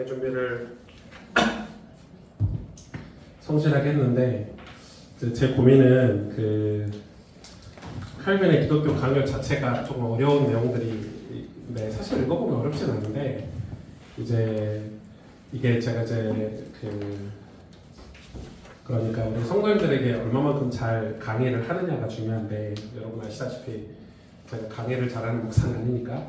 준비를 성실하게 했는데 제 고민은 칼빈의 기독교 강요 자체가 조금 어려운 내용들이 사실 읽어보면 어렵진 않은데 이게 제가 그러니까 우리 성도님들에게 얼마만큼 잘 강의를 하느냐가 중요한데 여러분 아시다시피 제가 강의를 잘하는 목사는 아니니까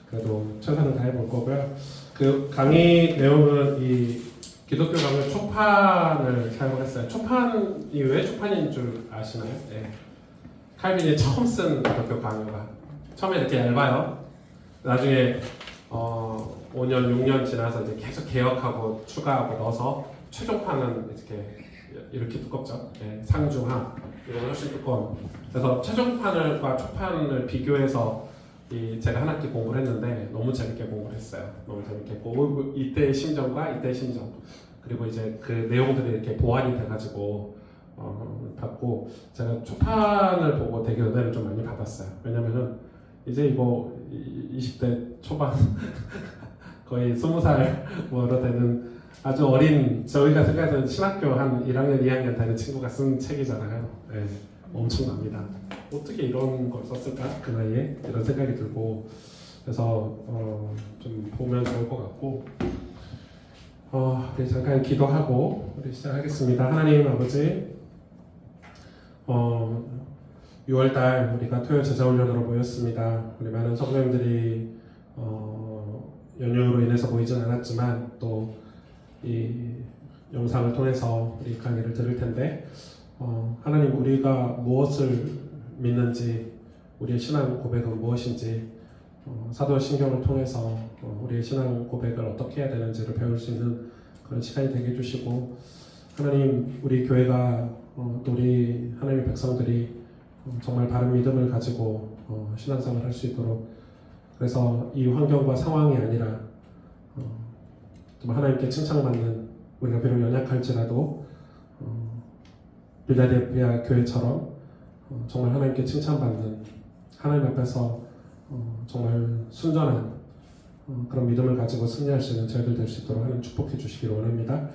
그래도 최선을 다해볼 거고요. 그 강의 내용은 이 기독교 강의 초판을 사용했어요. 초판이 왜 초판인 줄 아시나요? 네. 칼빈이 처음 쓴 기독교 강의가 처음에 이렇게 얇아요. 나중에 5년, 6년 지나서 이제 계속 개혁하고 추가하고 넣어서 최종판은 이렇게 두껍죠. 네. 상중하 이건 훨씬 두꺼운. 그래서 최종판과 초판을 비교해서 제가 한 학기 공부를 했는데 너무 재밌게 공부를 했어요. 너무 재밌게 했고 이때의 심정과 이때의 심정 그리고 이제 그 내용들이 이렇게 보완이 돼가지고 받고 제가 초판을 보고 되게 은혜를 좀 많이 받았어요. 왜냐면은 이제 이거 20대 초반 거의 20살 뭐로 되는 아주 어린 저희가 생각하는 신학교 한 1학년, 2학년 되는 친구가 쓴 책이잖아요. 네, 엄청납니다. 어떻게 이런 걸 썼을까? 그 나이에? 이런 생각이 들고 그래서 좀 보면 좋을 것 같고 우리 잠깐 기도하고 우리 시작하겠습니다. 하나님 아버지 6월달 우리가 토요 제자훈련으로 모였습니다. 우리 많은 성도님들이 연휴로 인해서 모이진 않았지만 또 이 영상을 통해서 우리 강의를 들을 텐데 하나님 우리가 무엇을 믿는지 우리의 신앙 고백은 무엇인지 사도신경을 통해서 우리의 신앙 고백을 어떻게 해야 되는지를 배울 수 있는 그런 시간이 되게 해주시고 하나님 우리 교회가 또 우리 하나님의 백성들이 정말 바른 믿음을 가지고 신앙생활을 할 수 있도록 그래서 이 환경과 상황이 아니라 좀 하나님께 칭찬받는 우리가 비록 연약할지라도 빌라델피아 교회처럼 정말 하나님께 칭찬받는 하나님 앞에서 정말 순전한 그런 믿음을 가지고 승리할 수 있는 저희들 될 수 있도록 하나님 축복해 주시기를 원합니다.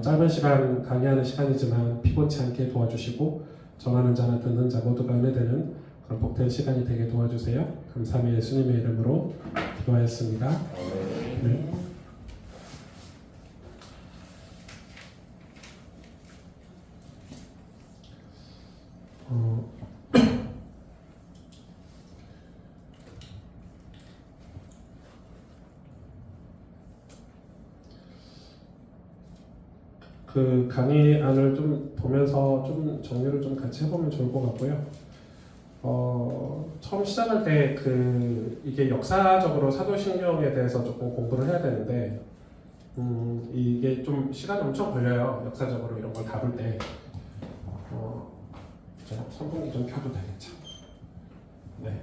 짧은 시간 강의하는 시간이지만 피곤치 않게 도와주시고 전하는 자나 듣는 자 모두가 은혜되는 그런 복된 시간이 되게 도와주세요. 감사함이 예수님의 이름으로 기도하였습니다. 네. 그 강의안을 좀 보면서 좀 정리를 좀 같이 해보면 좋을 것 같고요. 처음 시작할 때 이게 역사적으로 사도신경에 대해서 조금 공부를 해야 되는데 이게 좀 시간이 엄청 걸려요. 역사적으로 이런 걸 다룰 때. 선풍기 좀 켜도 되겠죠. 네.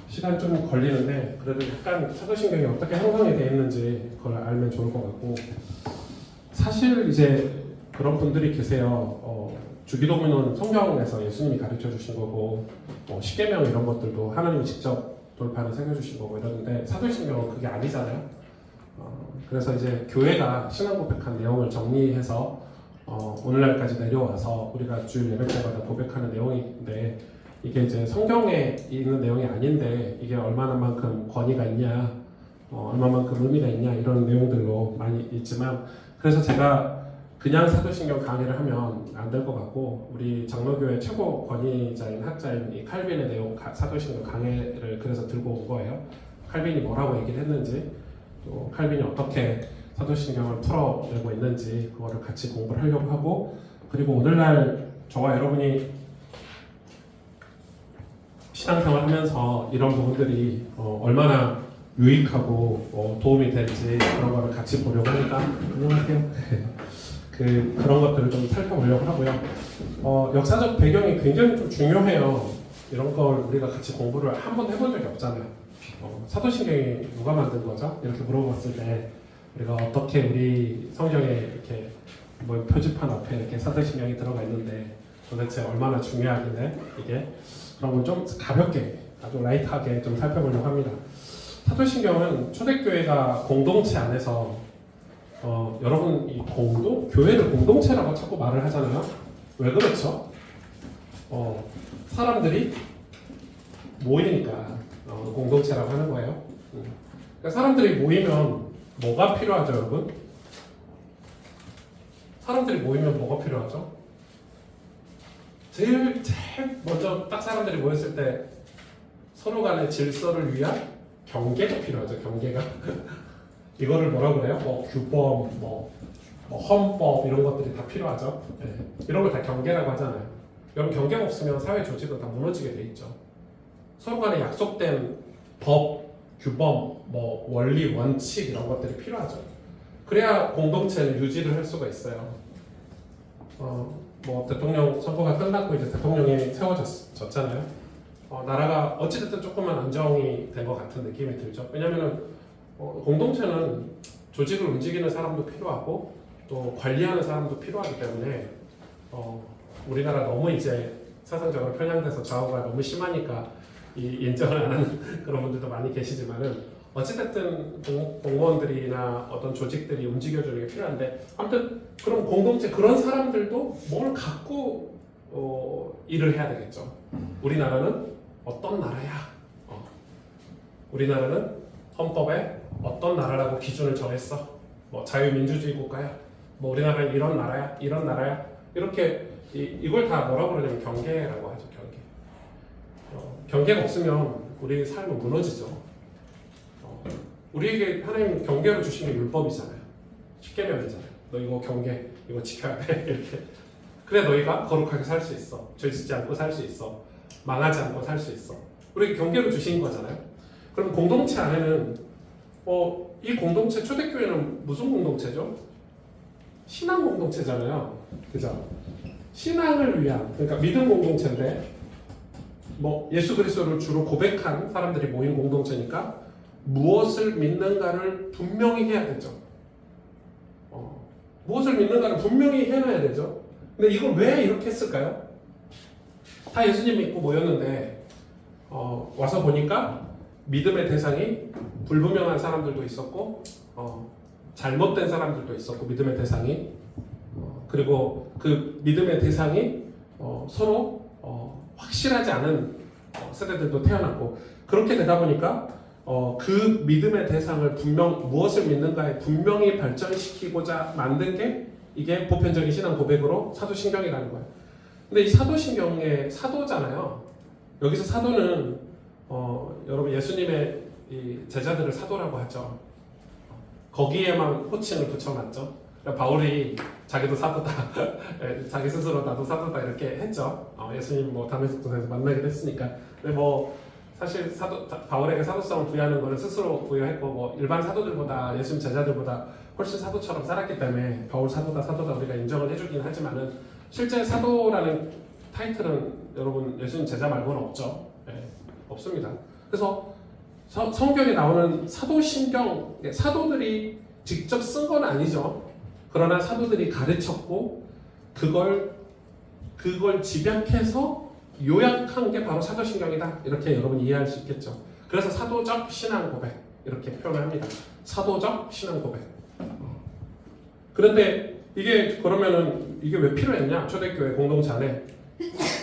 시간 좀 걸리는데 그래도 약간 사도신경이 어떻게 형성이 되어 있는지 그걸 알면 좋을 것 같고 사실 이제 그런 분들이 계세요. 주기도문은 성경에서 예수님이 가르쳐 주신 거고 십계명 이런 것들도 하나님이 직접 돌판을 새겨주신 거고 이러는데 사도신경은 그게 아니잖아요. 그래서 이제 교회가 신앙 고백한 내용을 정리해서 오늘날까지 내려와서 우리가 주일 예배 때마다 고백하는 내용인데 이게 이제 성경에 있는 내용이 아닌데 이게 얼마나만큼 권위가 있냐 얼마만큼 의미가 있냐 이런 내용들로 많이 있지만 그래서 제가 그냥 사도신경 강의를 하면 안 될 것 같고 우리 장로교회 최고 권위자인 학자인 이 칼빈의 내용 사도신경 강의를 그래서 들고 온 거예요. 칼빈이 뭐라고 얘기를 했는지 또 칼빈이 어떻게 사도신경을 풀어내고 있는지 그거를 같이 공부를 하려고 하고 그리고 오늘날 저와 여러분이 신앙생활 하면서 이런 부분들이 얼마나 유익하고 도움이 될지 그런 거를 같이 보려고 하니까 안녕하세요. 그런 것들을 좀 살펴보려고 하고요. 역사적 배경이 굉장히 좀 중요해요. 이런 걸 우리가 같이 공부를 한 번 해본 적이 없잖아요. 사도신경이 누가 만든 거죠? 이렇게 물어봤을 때 우리가 어떻게 우리 성경에 이렇게 뭐 표지판 앞에 이렇게 사도신경이 들어가 있는데 도대체 얼마나 중요하길래 이게 그런 걸 좀 가볍게 아주 라이트하게 좀 살펴보려고 합니다. 사도신경은 초대교회가 공동체 안에서 여러분 이 교회를 공동체라고 자꾸 말을 하잖아요. 왜 그렇죠? 사람들이 모이니까 공동체라고 하는 거예요. 그러니까 사람들이 모이면 뭐가 필요하죠, 여러분? 사람들이 모이면 뭐가 필요하죠? 제일 먼저 딱 사람들이 모였을 때 서로 간의 질서를 위한 경계가 필요하죠. 경계가. 이거를 뭐라고 그래요? 규범, 헌법 이런 것들이 다 필요하죠. 네. 이런 걸 다 경계라고 하잖아요. 여러분 경계가 없으면 사회 조직은 다 무너지게 돼 있죠. 서로 간에 약속된 법, 규범, 원리, 원칙 이런 것들이 필요하죠. 그래야 공동체를 유지를 할 수가 있어요. 대통령 선거가 끝났고 이제 대통령이 세워졌잖아요. 나라가 어찌됐든 조금만 안정이 된 것 같은 느낌이 들죠. 왜냐면은 공동체는 조직을 움직이는 사람도 필요하고 또 관리하는 사람도 필요하기 때문에 우리나라 너무 이제 사상적으로 편향돼서 좌우가 너무 심하니까 인정을 안 하는 그런 분들도 많이 계시지만은 어찌됐든 공무원들이나 어떤 조직들이 움직여주는 게 필요한데 아무튼 그런 공동체 그런 사람들도 뭘 갖고 일을 해야 되겠죠. 우리나라는 어떤 나라야? 우리나라는 헌법에 어떤 나라라고 기준을 정했어? 자유민주주의 국가야? 우리나라는 이런 나라야? 이런 나라야? 이렇게 이걸 다 뭐라고 그러냐면 경계라고 하죠. 경계. 경계가 없으면 우리 삶은 무너지죠. 우리에게 하나님 경계를 주신 게 율법이잖아요. 십계명이잖아요. 너 이거 경계, 이거 지켜야 돼. 이렇게. 그래 너희가 거룩하게 살 수 있어. 죄 짓지 않고 살 수 있어. 망하지 않고 살 수 있어. 우리에게 경계를 주신 거잖아요. 그럼 공동체 안에는 이 공동체 초대교회는 무슨 공동체죠? 신앙 공동체잖아요. 그죠? 신앙을 위한 그러니까 믿음 공동체인데 예수 그리스도를 주로 고백한 사람들이 모인 공동체니까 무엇을 믿는가를 분명히 해야 되죠. 무엇을 믿는가를 분명히 해놔야 되죠. 근데 이걸 왜 이렇게 했을까요? 다 예수님 믿고 모였는데 와서 보니까 믿음의 대상이 불분명한 사람들도 있었고 잘못된 사람들도 있었고 믿음의 대상이 그리고 그 믿음의 대상이 서로 확실하지 않은 세대들도 태어났고 그렇게 되다 보니까 그 믿음의 대상을 무엇을 믿는가에 분명히 발전시키고자 만든 게 이게 보편적인 신앙 고백으로 사도신경이라는 거예요. 근데 이 사도신경의 사도잖아요. 여기서 사도는 여러분 예수님의 이 제자들을 사도라고 하죠. 거기에만 호칭을 붙여놨죠. 바울이 자기도 사도다, 자기 스스로 나도 사도다 이렇게 했죠. 예수님 다메섹도에서 만나기도 했으니까. 근데 사실 바울에게 사도성을 부여하는 것을 스스로 부여했고 일반 사도들보다 예수님 제자들보다 훨씬 사도처럼 살았기 때문에 바울 사도다 우리가 인정을 해주긴 하지만은 실제 사도라는 타이틀은 여러분 예수님 제자 말고는 없죠. 없습니다. 그래서 성경에 나오는 사도신경 사도들이 직접 쓴 건 아니죠. 그러나 사도들이 가르쳤고 그걸 집약해서 요약한 게 바로 사도신경이다. 이렇게 여러분 이해할 수 있겠죠. 그래서 사도적 신앙 고백 이렇게 표현을 합니다. 사도적 신앙 고백. 그런데 그러면은 이게 왜 필요했냐? 초대교회 공동체 안에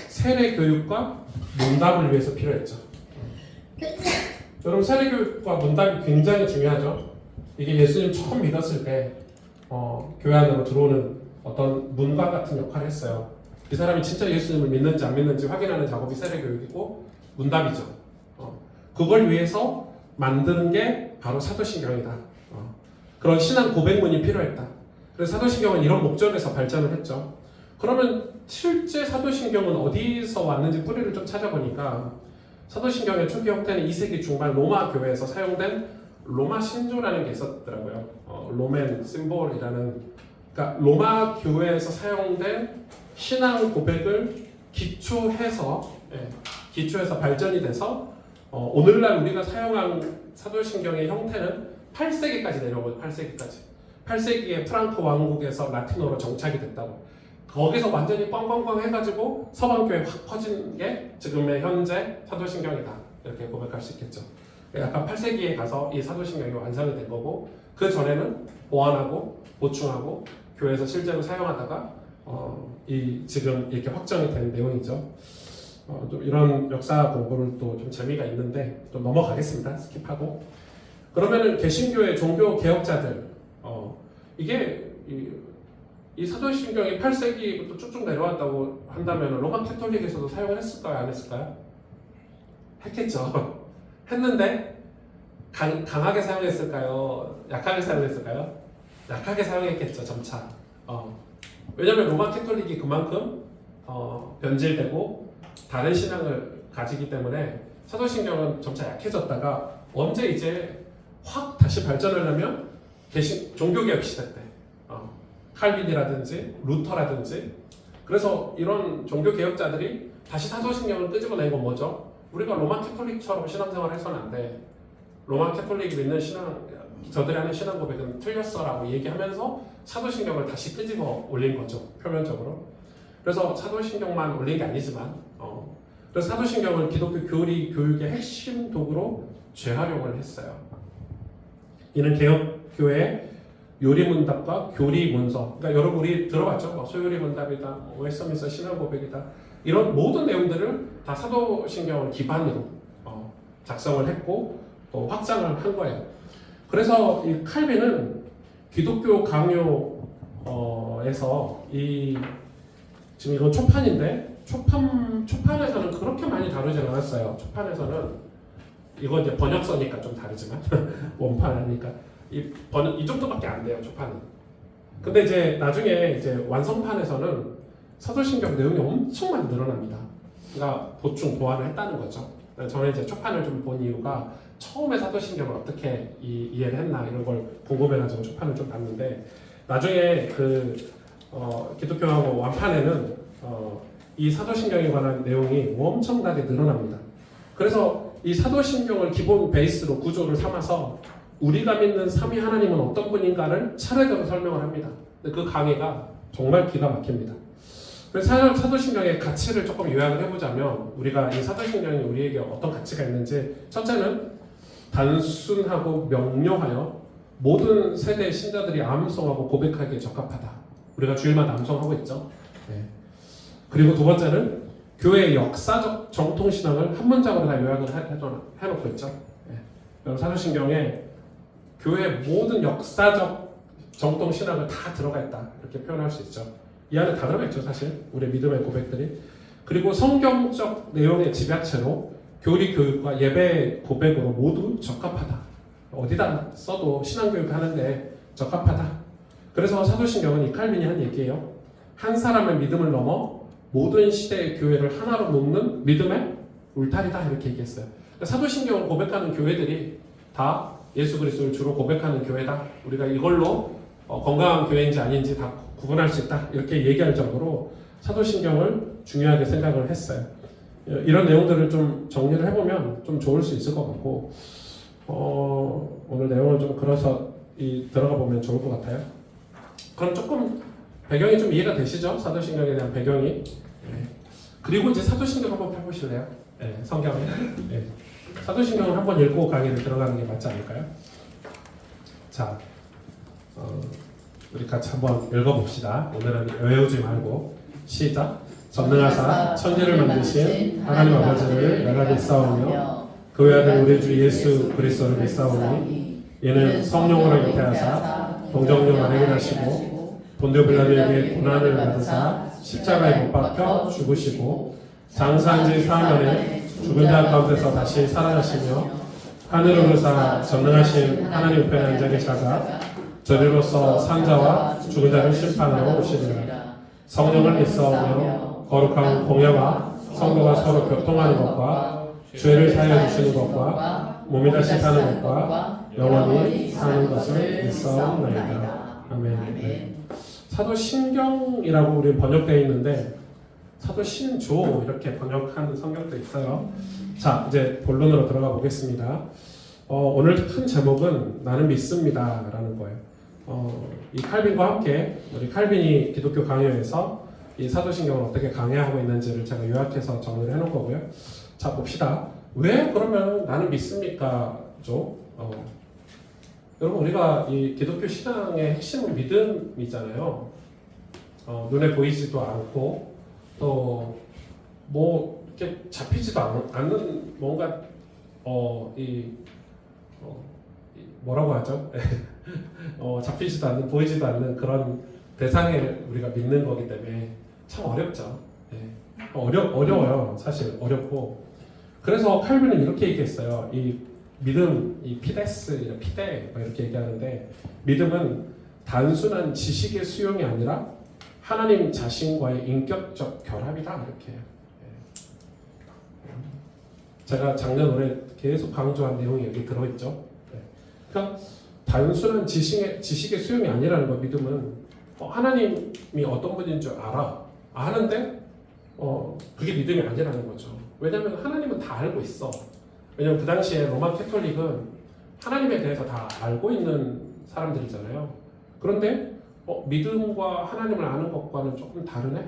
세례 교육과 문답을 위해서 필요했죠. 여러분 세례 교육과 문답이 굉장히 중요하죠. 이게 예수님 처음 믿었을 때 교회 안으로 들어오는 어떤 문과 같은 역할을 했어요. 이 사람이 진짜 예수님을 믿는지 안 믿는지 확인하는 작업이 세례 교육이고 문답이죠. 그걸 위해서 만드는 게 바로 사도신경이다. 그런 신앙 고백문이 필요했다. 그래서 사도신경은 이런 목적에서 발전을 했죠. 그러면 실제 사도신경은 어디서 왔는지 뿌리를 좀 찾아보니까 사도신경의 초기 형태는 2세기 중반 로마 교회에서 사용된 로마 신조라는 게 있었더라고요. 로맨 심볼이라는 그러니까 로마 교회에서 사용된 신앙 고백을 기초해서 발전이 돼서 오늘날 우리가 사용한 사도신경의 형태는 8세기까지 내려오고 8세기에 프랑크 왕국에서 라틴어로 정착이 됐다고. 거기서 완전히 꽝꽝꽝 해가지고 서방교회에 확 퍼진 게 지금의 현재 사도신경이다. 이렇게 고백할 수 있겠죠. 약간 8세기에 가서 이 사도신경이 완성이 된 거고 그 전에는 보완하고 보충하고 교회에서 실제로 사용하다가 이 지금 이렇게 확정이 된 내용이죠. 좀 이런 역사 공부를 또 좀 재미가 있는데 좀 넘어가겠습니다. 스킵하고 그러면은 개신교의 종교 개혁자들 이게 이 사도신경이 8세기부터 쭉쭉 내려왔다고 한다면 로마 캐톨릭에서도 사용을 했을까요? 안 했을까요? 했겠죠. 했는데 강하게 사용했을까요? 약하게 사용했을까요? 약하게 사용했겠죠. 점차. 왜냐하면 로마 캐톨릭이 그만큼 변질되고 다른 신앙을 가지기 때문에 사도신경은 점차 약해졌다가 언제 이제 확 다시 발전하려면 종교개혁 시대 때 칼빈이라든지 루터라든지 그래서 이런 종교개혁자들이 다시 사도신경을 끄집어낸 건 뭐죠? 우리가 로마 캐톨릭처럼 신앙생활 해서는 안 돼. 로마 캐톨릭이 믿는 저들이 하는 신앙 고백은 틀렸어라고 얘기하면서 사도신경을 다시 끄집어 올린 거죠. 표면적으로. 그래서 사도신경만 올린 게 아니지만 그래서 사도신경을 기독교 교육의 핵심 도구로 재활용을 했어요. 이는 개혁교회의 요리문답과 교리문서 그러니까 여러분 우리 들어봤죠? 소요리문답이다, 웨스터민스터 신앙고백이다 이런 모든 내용들을 다 사도신경을 기반으로 작성을 했고 확장을 한 거예요. 그래서 이 칼빈은 기독교 강요에서 지금 이건 초판인데 초판에서는 그렇게 많이 다루지 않았어요. 초판에서는 이건 이제 번역서니까 좀 다르지만 원판 하니까 이 정도밖에 안 돼요. 초판은. 근데 이제 나중에 이제 완성판에서는 사도신경 내용이 엄청 많이 늘어납니다. 그러니까 보충 보완을 했다는 거죠. 저는 이제 초판을 좀 본 이유가 처음에 사도신경을 어떻게 이해를 했나 이런 걸 궁금해가지고 초판을 좀 봤는데 나중에 기독교하고 완판에는 이 사도신경에 관한 내용이 엄청나게 늘어납니다. 그래서 이 사도신경을 기본 베이스로 구조를 삼아서 우리가 믿는 삼위 하나님은 어떤 분인가를 차례대로 설명을 합니다. 그 강의가 정말 기가 막힙니다. 그래서 사도신경의 가치를 조금 요약을 해보자면 우리가 이 사도신경이 우리에게 어떤 가치가 있는지 첫째는 단순하고 명료하여 모든 세대의 신자들이 암송하고 고백하기에 적합하다. 우리가 주일마다 암송하고 있죠. 네. 그리고 두 번째는 교회의 역사적 정통신앙을 한 문장으로 다 요약을 해놓고 있죠. 네. 사도신경에 교회의 모든 역사적 정통신앙을 다 들어가 있다. 이렇게 표현할 수 있죠. 이 안에 다 들어가 있죠. 사실 우리의 믿음의 고백들이. 그리고 성경적 내용의 집약체로 교리 교육과 예배 고백으로 모두 적합하다. 어디다 써도 신앙교육 하는데 적합하다. 그래서 사도신경은 이 칼빈이 한 얘기예요. 한 사람의 믿음을 넘어 모든 시대의 교회를 하나로 놓는 믿음의 울타리다 이렇게 얘기했어요. 사도신경을 고백하는 교회들이 다 예수 그리스도를 주로 고백하는 교회다. 우리가 이걸로 건강한 교회인지 아닌지 다 구분할 수 있다. 이렇게 얘기할 정도로 사도신경을 중요하게 생각을 했어요. 이런 내용들을 좀 정리를 해보면 좀 좋을 수 있을 것 같고 오늘 내용을 좀 걸어서 들어가 보면 좋을 것 같아요. 그럼 조금 배경이 좀 이해가 되시죠? 사도신경에 대한 배경이. 그리고 이제 사도신경 한번 펴보실래요? 성경에. 사도신경을 한번 읽고 강의를 들어가는 게 맞지 않을까요? 자, 우리 같이 한번 읽어봅시다. 오늘은 외우지 말고 시작. 전능하사 천지를 만드신 하나님 아버지를 내가 믿사오며 그 외아들 우리 주 예수 그리스도를 믿사오니 이는 성령으로 잉태하사 동정녀 마리아를 하시고 본디오 빌라도에게 고난을 받으사 십자가에 못 박혀 죽으시고 장사한 지 사흘 만에 죽은 자 가운데서 다시 살아나시며 하늘을 오르사 전능하신 하나님 우편에 앉아 계시다가 저리로서 산자와 죽은 자를 심판하러 오시리라. 성령을 믿사오며 거룩한 공예와 성도가 서로 교통하는 것과 죄를 사하여 주시는 것과 몸이 다시 사는 것과 영원히 사는 것을 믿사옵나이다. 아멘. 사도신경이라고 우리 번역되어 있는데 사도신조 이렇게 번역한 성경도 있어요. 자, 이제 본론으로 들어가 보겠습니다. 오늘 큰 제목은 나는 믿습니다 라는 거예요. 이 칼빈과 함께 우리 칼빈이 기독교 강요에서 이 사도신경을 어떻게 강해하고 있는지를 제가 요약해서 정리를 해놓은 거고요. 자, 봅시다. 왜 그러면 나는 믿습니까? 거죠. 여러분 우리가 이 기독교 신앙의 핵심은 믿음이잖아요. 눈에 보이지도 않고 또 뭐 이렇게 잡히지도 않는 뭔가 뭐라고 하죠? 잡히지도 않는 보이지도 않는 그런 대상에 우리가 믿는 거기 때문에 참 어렵죠. 어려워요. 사실 어렵고 그래서 칼빈은 이렇게 얘기했어요. 이 믿음, 이 피데스, 피데 이렇게 얘기하는데 믿음은 단순한 지식의 수용이 아니라 하나님 자신과의 인격적 결합이다 이렇게. 제가 작년 올해 계속 강조한 내용이 여기 들어있죠. 그러니까 단순한 지식의 수용이 아니라는 거. 믿음은 하나님이 어떤 분인 줄 아는데 그게 믿음이 아니라는 거죠. 왜냐하면 하나님은 다 알고 있어. 왜냐하면 그 당시에 로마 캐톨릭은 하나님에 대해서 다 알고 있는 사람들이잖아요. 그런데 믿음과 하나님을 아는 것과는 조금 다르네?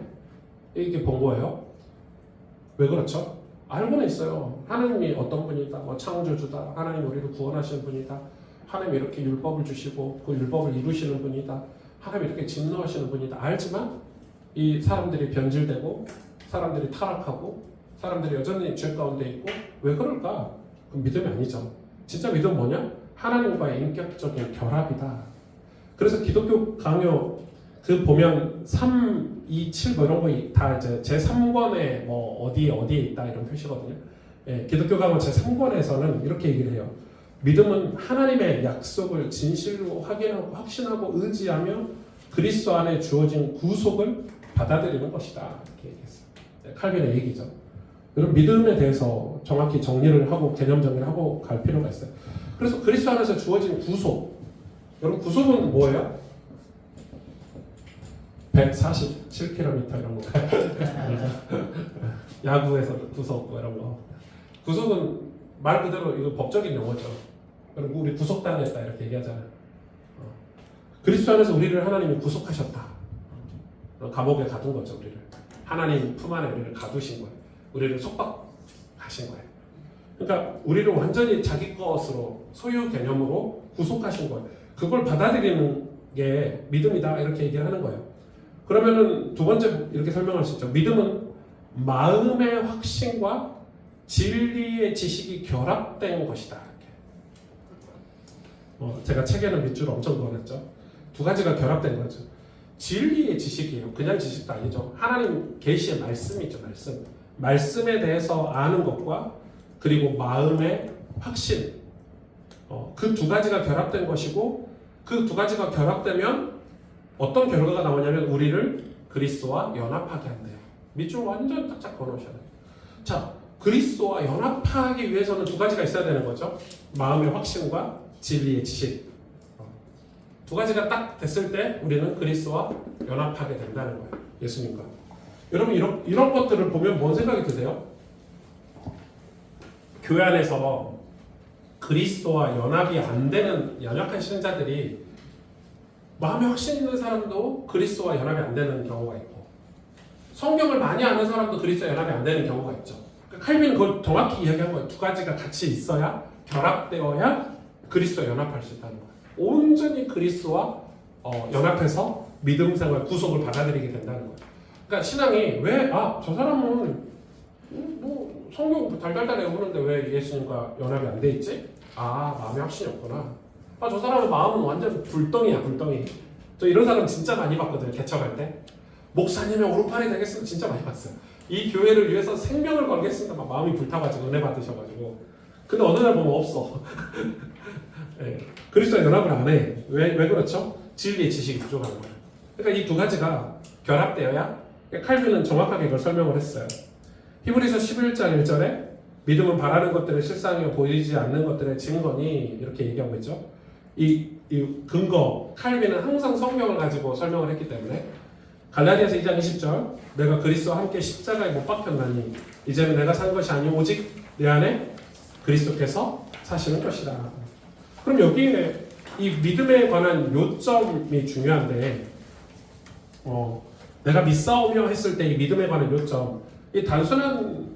이게 본 거예요. 왜 그렇죠? 알고는 있어요. 하나님이 어떤 분이다, 창조주다, 하나님 우리를 구원하시는 분이다, 하나님 이렇게 율법을 주시고 그 율법을 이루시는 분이다, 하나님 이렇게 진노하시는 분이다. 알지만 이 사람들이 변질되고 사람들이 타락하고 사람들이 여전히 죄 가운데 있고 왜 그럴까? 그럼 믿음이 아니죠. 진짜 믿음은 뭐냐? 하나님과의 인격적인 결합이다. 그래서 기독교 강요 보면 3, 2, 7 이런 거 다 이제 제 3권에 어디에 있다 이런 표시거든요. 기독교 강요 제 3권에서는 이렇게 얘기를 해요. 믿음은 하나님의 약속을 진실로 확인하고 확신하고 의지하며 그리스도 안에 주어진 구속을 받아들이는 것이다. 이렇게 얘기했어요. 칼빈의 얘기죠. 여러분 믿음에 대해서 정확히 정리를 하고 개념 정리를 하고 갈 필요가 있어요. 그래서 그리스도 안에서 주어진 구속. 여러분 구속은 뭐예요? 147km 이런 거. 야구에서 구속 이런 거. 구속은 말 그대로 이거 법적인 용어죠. 그리고 우리 구속당했다 이렇게 얘기하잖아요. 그리스도 안에서 우리를 하나님이 구속하셨다. 감옥에 가둔 거죠. 우리를 하나님 품 안에 우리를 가두신 거예요. 우리를 속박하신 거예요. 그러니까 우리를 완전히 자기 것으로 소유 개념으로 구속하신 거예요. 그걸 받아들이는 게 믿음이다 이렇게 얘기하는 거예요. 그러면은 두 번째 이렇게 설명할 수 있죠. 믿음은 마음의 확신과 진리의 지식이 결합된 것이다. 이렇게. 제가 책에는 밑줄 엄청 그어놨죠. 두 가지가 결합된 거죠. 진리의 지식이에요. 그냥 지식도 아니죠. 하나님 계시의 말씀이죠. 말씀에 대해서 아는 것과 그리고 마음의 확신. 그 두 가지가 결합된 것이고 그 두 가지가 결합되면 어떤 결과가 나오냐면 우리를 그리스도와 연합하게 한대요. 밑줄 완전 딱딱 그어놓으셔야 돼요. 자, 그리스도와 연합하기 위해서는 두 가지가 있어야 되는 거죠. 마음의 확신과 진리의 지식. 두 가지가 딱 됐을 때 우리는 그리스도와 연합하게 된다는 거예요. 예수님과. 여러분 이런 것들을 보면 뭔 생각이 드세요? 교회 안에서 그리스도와 연합이 안 되는 연약한 신자들이 마음에 확신 있는 사람도 그리스도와 연합이 안 되는 경우가 있고 성경을 많이 아는 사람도 그리스도와 연합이 안 되는 경우가 있죠. 그러니까 칼빈은 그걸 정확히 이야기한 거예요. 두 가지가 같이 있어야 결합되어야 그리스도와 연합할 수 있다는 거예요. 온전히 그리스도와 연합해서 믿음 생활 구속을 받아들이게 된다는 거예요. 그러니까 신앙이 왜 저 사람은 뭐 성경 달달달 외우는데 왜 예수님과 연합이 안 돼 있지? 마음에 확신이 없구나. 저 사람은 마음은 완전 불덩이야. 저 이런 사람 진짜 많이 봤거든요. 개척할 때. 목사님의 오른팔이 되겠으면 진짜 많이 봤어요. 이 교회를 위해서 생명을 걸겠습니다. 막 마음이 불타가지고 은혜 받으셔가지고. 근데 어느 날 보면 없어. 네. 그리스도와 연합을 안 해. 왜 그렇죠? 진리의 지식이 부족한 거예요. 그러니까 이 두 가지가 결합되어야 칼빈은 정확하게 이걸 설명을 했어요. 히브리서 11장 1절에 믿음은 바라는 것들의 실상이요 보이지 않는 것들의 증거니 이렇게 얘기하고 있죠. 이 근거 칼빈은 항상 성경을 가지고 설명을 했기 때문에 갈라디아서 2장 20절 내가 그리스도와 함께 십자가에 못 박혔나니 이제는 내가 산 것이 아니오 오직 내 안에 그리스도께서 사시는 것이다. 그럼 여기에 이 믿음에 관한 요점이 중요한데 내가 믿사오며 했을 때 이 믿음에 관한 요점 이 단순한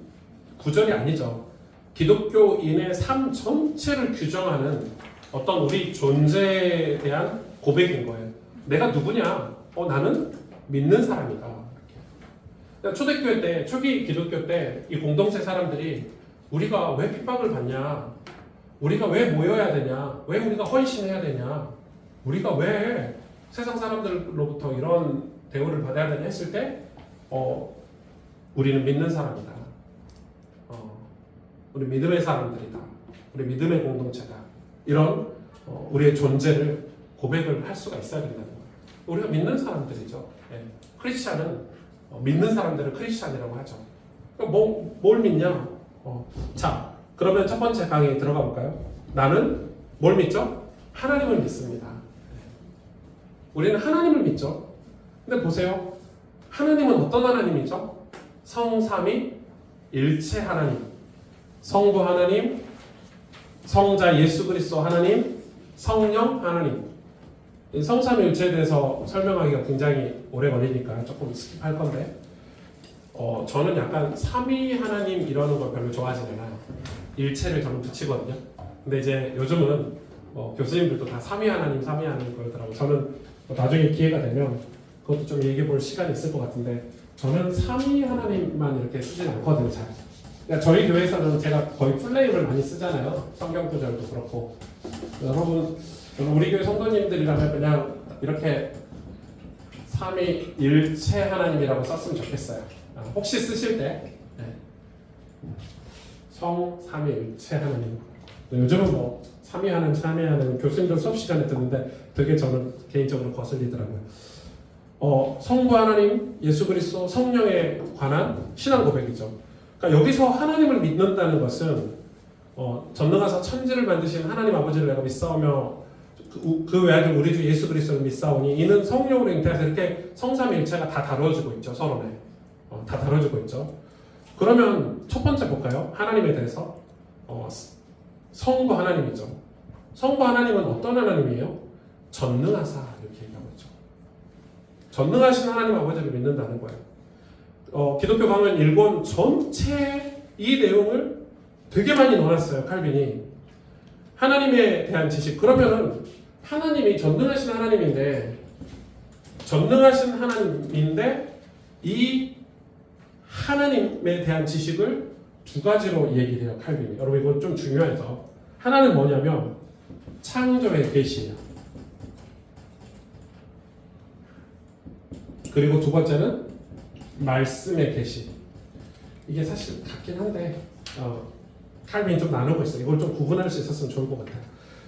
구절이 아니죠. 기독교인의 삶 전체를 규정하는 어떤 우리 존재에 대한 고백인 거예요. 내가 누구냐? 나는 믿는 사람이다. 이렇게. 초대교회 때, 초기 기독교 때 이 공동체 사람들이 우리가 왜 핍박을 받냐? 우리가 왜 모여야 되냐? 왜 우리가 헌신해야 되냐? 우리가 왜 세상 사람들로부터 이런 대우를 받아야 되냐 했을 때 우리는 믿는 사람이다. 우리 믿음의 사람들이다. 우리 믿음의 공동체다. 이런 우리의 존재를 고백을 할 수가 있어야 된다는 거예요. 우리가 믿는 사람들이죠. 예. 크리스찬은 믿는 사람들을 크리스찬이라고 하죠. 뭘 믿냐? 자, 그러면 첫 번째 강의에 들어가 볼까요? 나는 뭘 믿죠? 하나님을 믿습니다. 우리는 하나님을 믿죠. 근데 보세요. 하나님은 어떤 하나님이죠? 성삼위 일체 하나님. 성부 하나님, 성자 예수 그리스도 하나님, 성령 하나님. 성삼위일체에 대해서 설명하기가 굉장히 오래 걸리니까 조금 스킵할 건데 저는 약간 삼위 하나님 이러는 걸 별로 좋아하지 않아요. 일체를 저는 붙이거든요. 근데 이제 요즘은 교수님들도 다 삼위 하나님 그러더라고요. 저는 나중에 기회가 되면 그것도 좀 얘기해 볼 시간이 있을 것 같은데 저는 삼위 하나님만 이렇게 쓰진 않거든요. 잘. 그러니까 저희 교회에서는 제가 거의 풀네임을 많이 쓰잖아요. 성경 구절도 그렇고. 여러분 우리 교회 성도님들이라면 그냥 이렇게 삼위일체 하나님이라고 썼으면 좋겠어요. 혹시 쓰실 때 성삼위일체 하나님. 요즘은 삼위하는 교수님들 수업 시간에 듣는데 되게 저는 개인적으로 거슬리더라고요. 성부 하나님, 예수 그리스도, 성령에 관한 신앙 고백이죠. 그러니까 여기서 하나님을 믿는다는 것은 전능하사 천지를 만드신 하나님 아버지를 내가 믿사오며 그 외아들 우리 주 예수 그리스도를 믿사오니 이는 성령으로 잉태해서 이렇게 성삼위일체가 다 다뤄지고 있죠. 서로네. 다 다뤄지고 있죠. 그러면 첫 번째 볼까요? 하나님에 대해서 성부 하나님이죠. 성부 하나님은 어떤 하나님이에요? 전능하사 이렇게 얘기하고 있죠. 전능하신 하나님 아버지를 믿는다는 거예요. 기독교 강론 일권 전체 이 내용을 되게 많이 넣어놨어요. 칼빈이. 하나님에 대한 지식. 그러면은 하나님이 전능하신 하나님인데 이 하나님에 대한 지식을 두 가지로 얘기를 해요. 칼빈이. 여러분 이거 좀 중요해서 하나는 뭐냐면 창조의 계시예요. 그리고 두 번째는 말씀의 계시. 이게 사실 같긴 한데 칼빈이 좀 나누고 있어요. 이걸 좀 구분할 수 있었으면 좋을 것 같아요.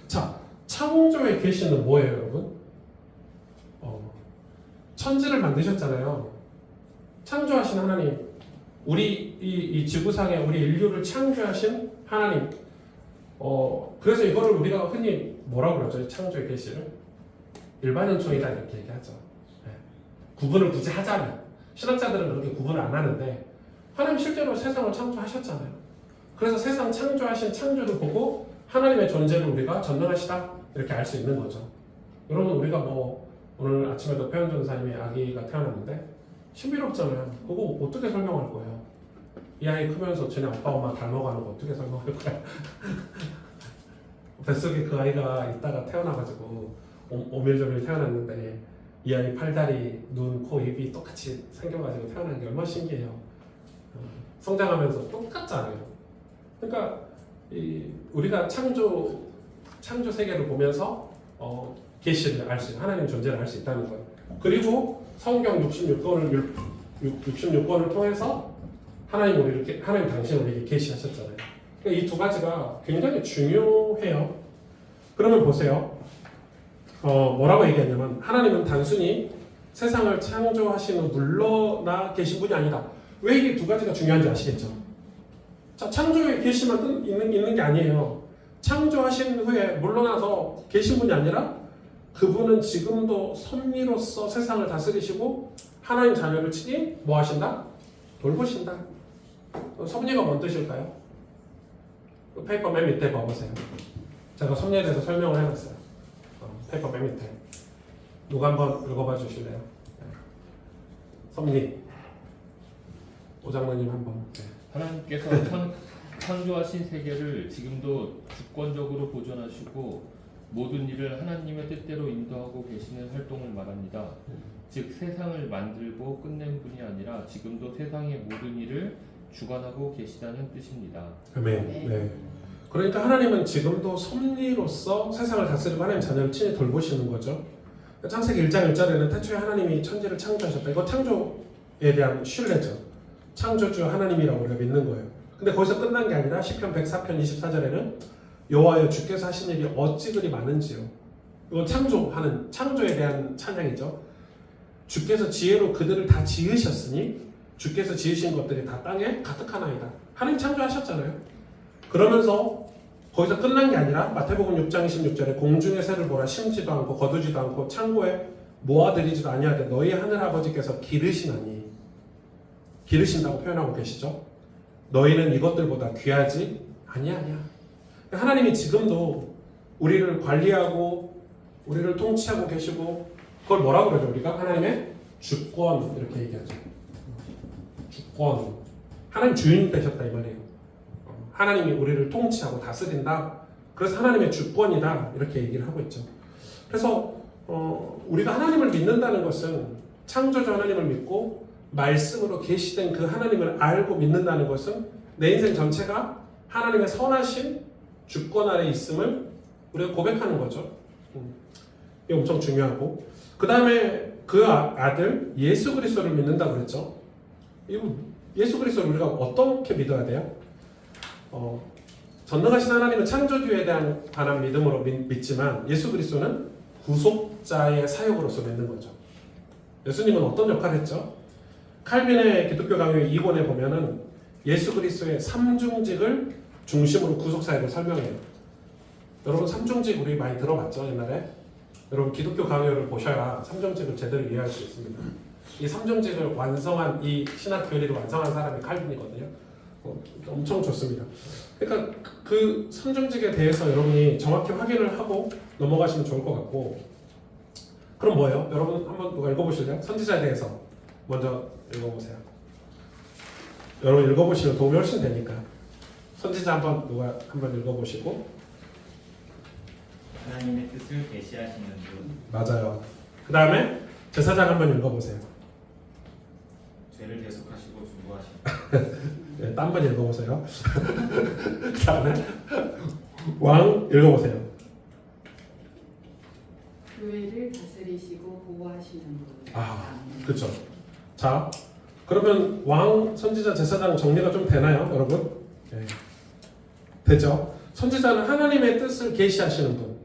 자, 창조의 계시는 뭐예요, 여러분? 천지를 만드셨잖아요. 창조하신 하나님, 우리 이 지구상에 우리 인류를 창조하신 하나님. 그래서 이거를 우리가 흔히 뭐라고 그러죠? 창조의 계시를 일반현충이다 이렇게 얘기하죠. 네. 구분을 굳이 하자면 신학자들은 그렇게 구분을 안 하는데 하나님 실제로 세상을 창조하셨잖아요. 그래서 세상 창조하신 창조를 보고 하나님의 존재를 우리가 전능하시다 이렇게 알 수 있는 거죠. 여러분 우리가 오늘 아침에도 표현 전사님의 아기가 태어났는데 신비롭잖아요. 그거 어떻게 설명할 거예요? 이 아이 크면서 쟤네 아빠 엄마 닮아가는 거 어떻게 설명할 거야? 뱃속에 그 아이가 있다가 태어나가지고 오밀조밀 태어났는데 이 아이 팔다리, 눈, 코, 입이 똑같이 생겨가지고 태어난 게 얼마나 신기해요. 성장하면서 똑같잖아요. 그러니까 우리가 창조 세계를 보면서 계시를 알 수 있는 하나님 존재를 알 수 있다는 거예요. 그리고 성경 66권을 통해서 하나님 당신을 우리에게 계시하셨잖아요. 그러니까 이 두 가지가 굉장히 중요해요. 그러면 보세요. 뭐라고 얘기했냐면 하나님은 단순히 세상을 창조하신 후 물러나 계신 분이 아니다. 왜 이게 두 가지가 중요한지 아시겠죠? 자, 창조에 계시만 있는 게 아니에요. 창조하신 후에 물러나서 계신 분이 아니라 그분은 지금도 섭리로서 세상을 다스리시고 하나님 자녀를 친히 뭐 하신다? 돌보신다. 섭리가 뭔 뜻일까요? 페이퍼 맨 밑에 봐보세요. 제가 섭리에 대해서 설명을 해놨어요. 페이퍼 맨 밑에. 누가 한번 읽어봐 주실래요? 섭리. 오장로님 한번. 하나님께서 창조하신 세계를 지금도 주권적으로 보존하시고 모든 일을 하나님의 뜻대로 인도하고 계시는 활동을 말합니다. 즉 세상을 만들고 끝낸 분이 아니라 지금도 세상의 모든 일을 주관하고 계시다는 뜻입니다. 아멘. 네. 그러니까 하나님은 지금도 섭리로서 세상을 다스리고 하나님 자녀를 친히 돌보시는 거죠. 창세기 1장 1절에는 태초에 하나님이 천지를 창조하셨다. 이거 창조에 대한 신뢰죠. 창조주 하나님이라고 우리가 믿는 거예요. 근데 거기서 끝난 게 아니라 시편 104편 24절에는 여호와여 주께서 하신 일이 어찌 그리 많은지요. 이건 창조에 대한 찬양이죠. 주께서 지혜로 그들을 다 지으셨으니 주께서 지으신 것들이 다 땅에 가득하나이다. 하나님 창조하셨잖아요. 그러면서 거기서 끝난 게 아니라 마태복음 6장 26절에 공중의 새를 보라 심지도 않고 거두지도 않고 창고에 모아들이지도 아니하되 너희 하늘 아버지께서 기르시나니 기르신다고 표현하고 계시죠. 너희는 이것들보다 귀하지 아니하냐. 하나님이 지금도 우리를 관리하고 우리를 통치하고 계시고 그걸 뭐라고 그러죠? 우리가 하나님의 주권 이렇게 얘기하죠. 주권. 하나님 주인 되셨다 이 말이에요. 하나님이 우리를 통치하고 다스린다. 그래서 하나님의 주권이다 이렇게 얘기를 하고 있죠. 그래서 우리가 하나님을 믿는다는 것은 창조주 하나님을 믿고 말씀으로 계시된 그 하나님을 알고 믿는다는 것은 내 인생 전체가 하나님의 선하신 주권 아래 있음을 우리가 고백하는 거죠. 이게 엄청 중요하고 그 다음에 그 아들 예수 그리스도를 믿는다고 그랬죠. 예수 그리스도를 우리가 어떻게 믿어야 돼요? 전능하신 하나님은 창조주에 대한 관한 믿음으로 믿지만 예수 그리스도는 구속자의 사역으로서 믿는 거죠. 예수님은 어떤 역할을 했죠? 칼빈의 기독교 강요 2권에 보면은 예수 그리스도의 삼중직을 중심으로 구속사역을 설명해요. 여러분 삼중직 우리 많이 들어봤죠 옛날에? 여러분 기독교 강요를 보셔야 삼중직을 제대로 이해할 수 있습니다. 이 삼중직을 완성한 이 신학 교리를 완성한 사람이 칼빈이거든요. 엄청 좋습니다. 그러니까 그 삼중직에 대해서 여러분이 정확히 확인을 하고 넘어가시면 좋을 것 같고 그럼 뭐예요? 여러분 한번 누가 읽어보실래요? 선지자에 대해서 먼저 읽어보세요. 여러분 읽어보시면 도움이 훨씬 되니까 선지자 누가 한번 읽어보시고 하나님의 뜻을 계시하시는 분 맞아요. 그 다음에 제사장 한번 읽어보세요. 죄를 대속하시고 중보하시는 네, 딴 번 읽어보세요. 그 다음에 왕 읽어보세요. 교회를 다스리시고 보호하시는 분. 그렇죠. 자, 그러면 왕, 선지자, 제사장 정리가 좀 되나요, 여러분? 네. 되죠. 선지자는 하나님의 뜻을 계시하시는 분,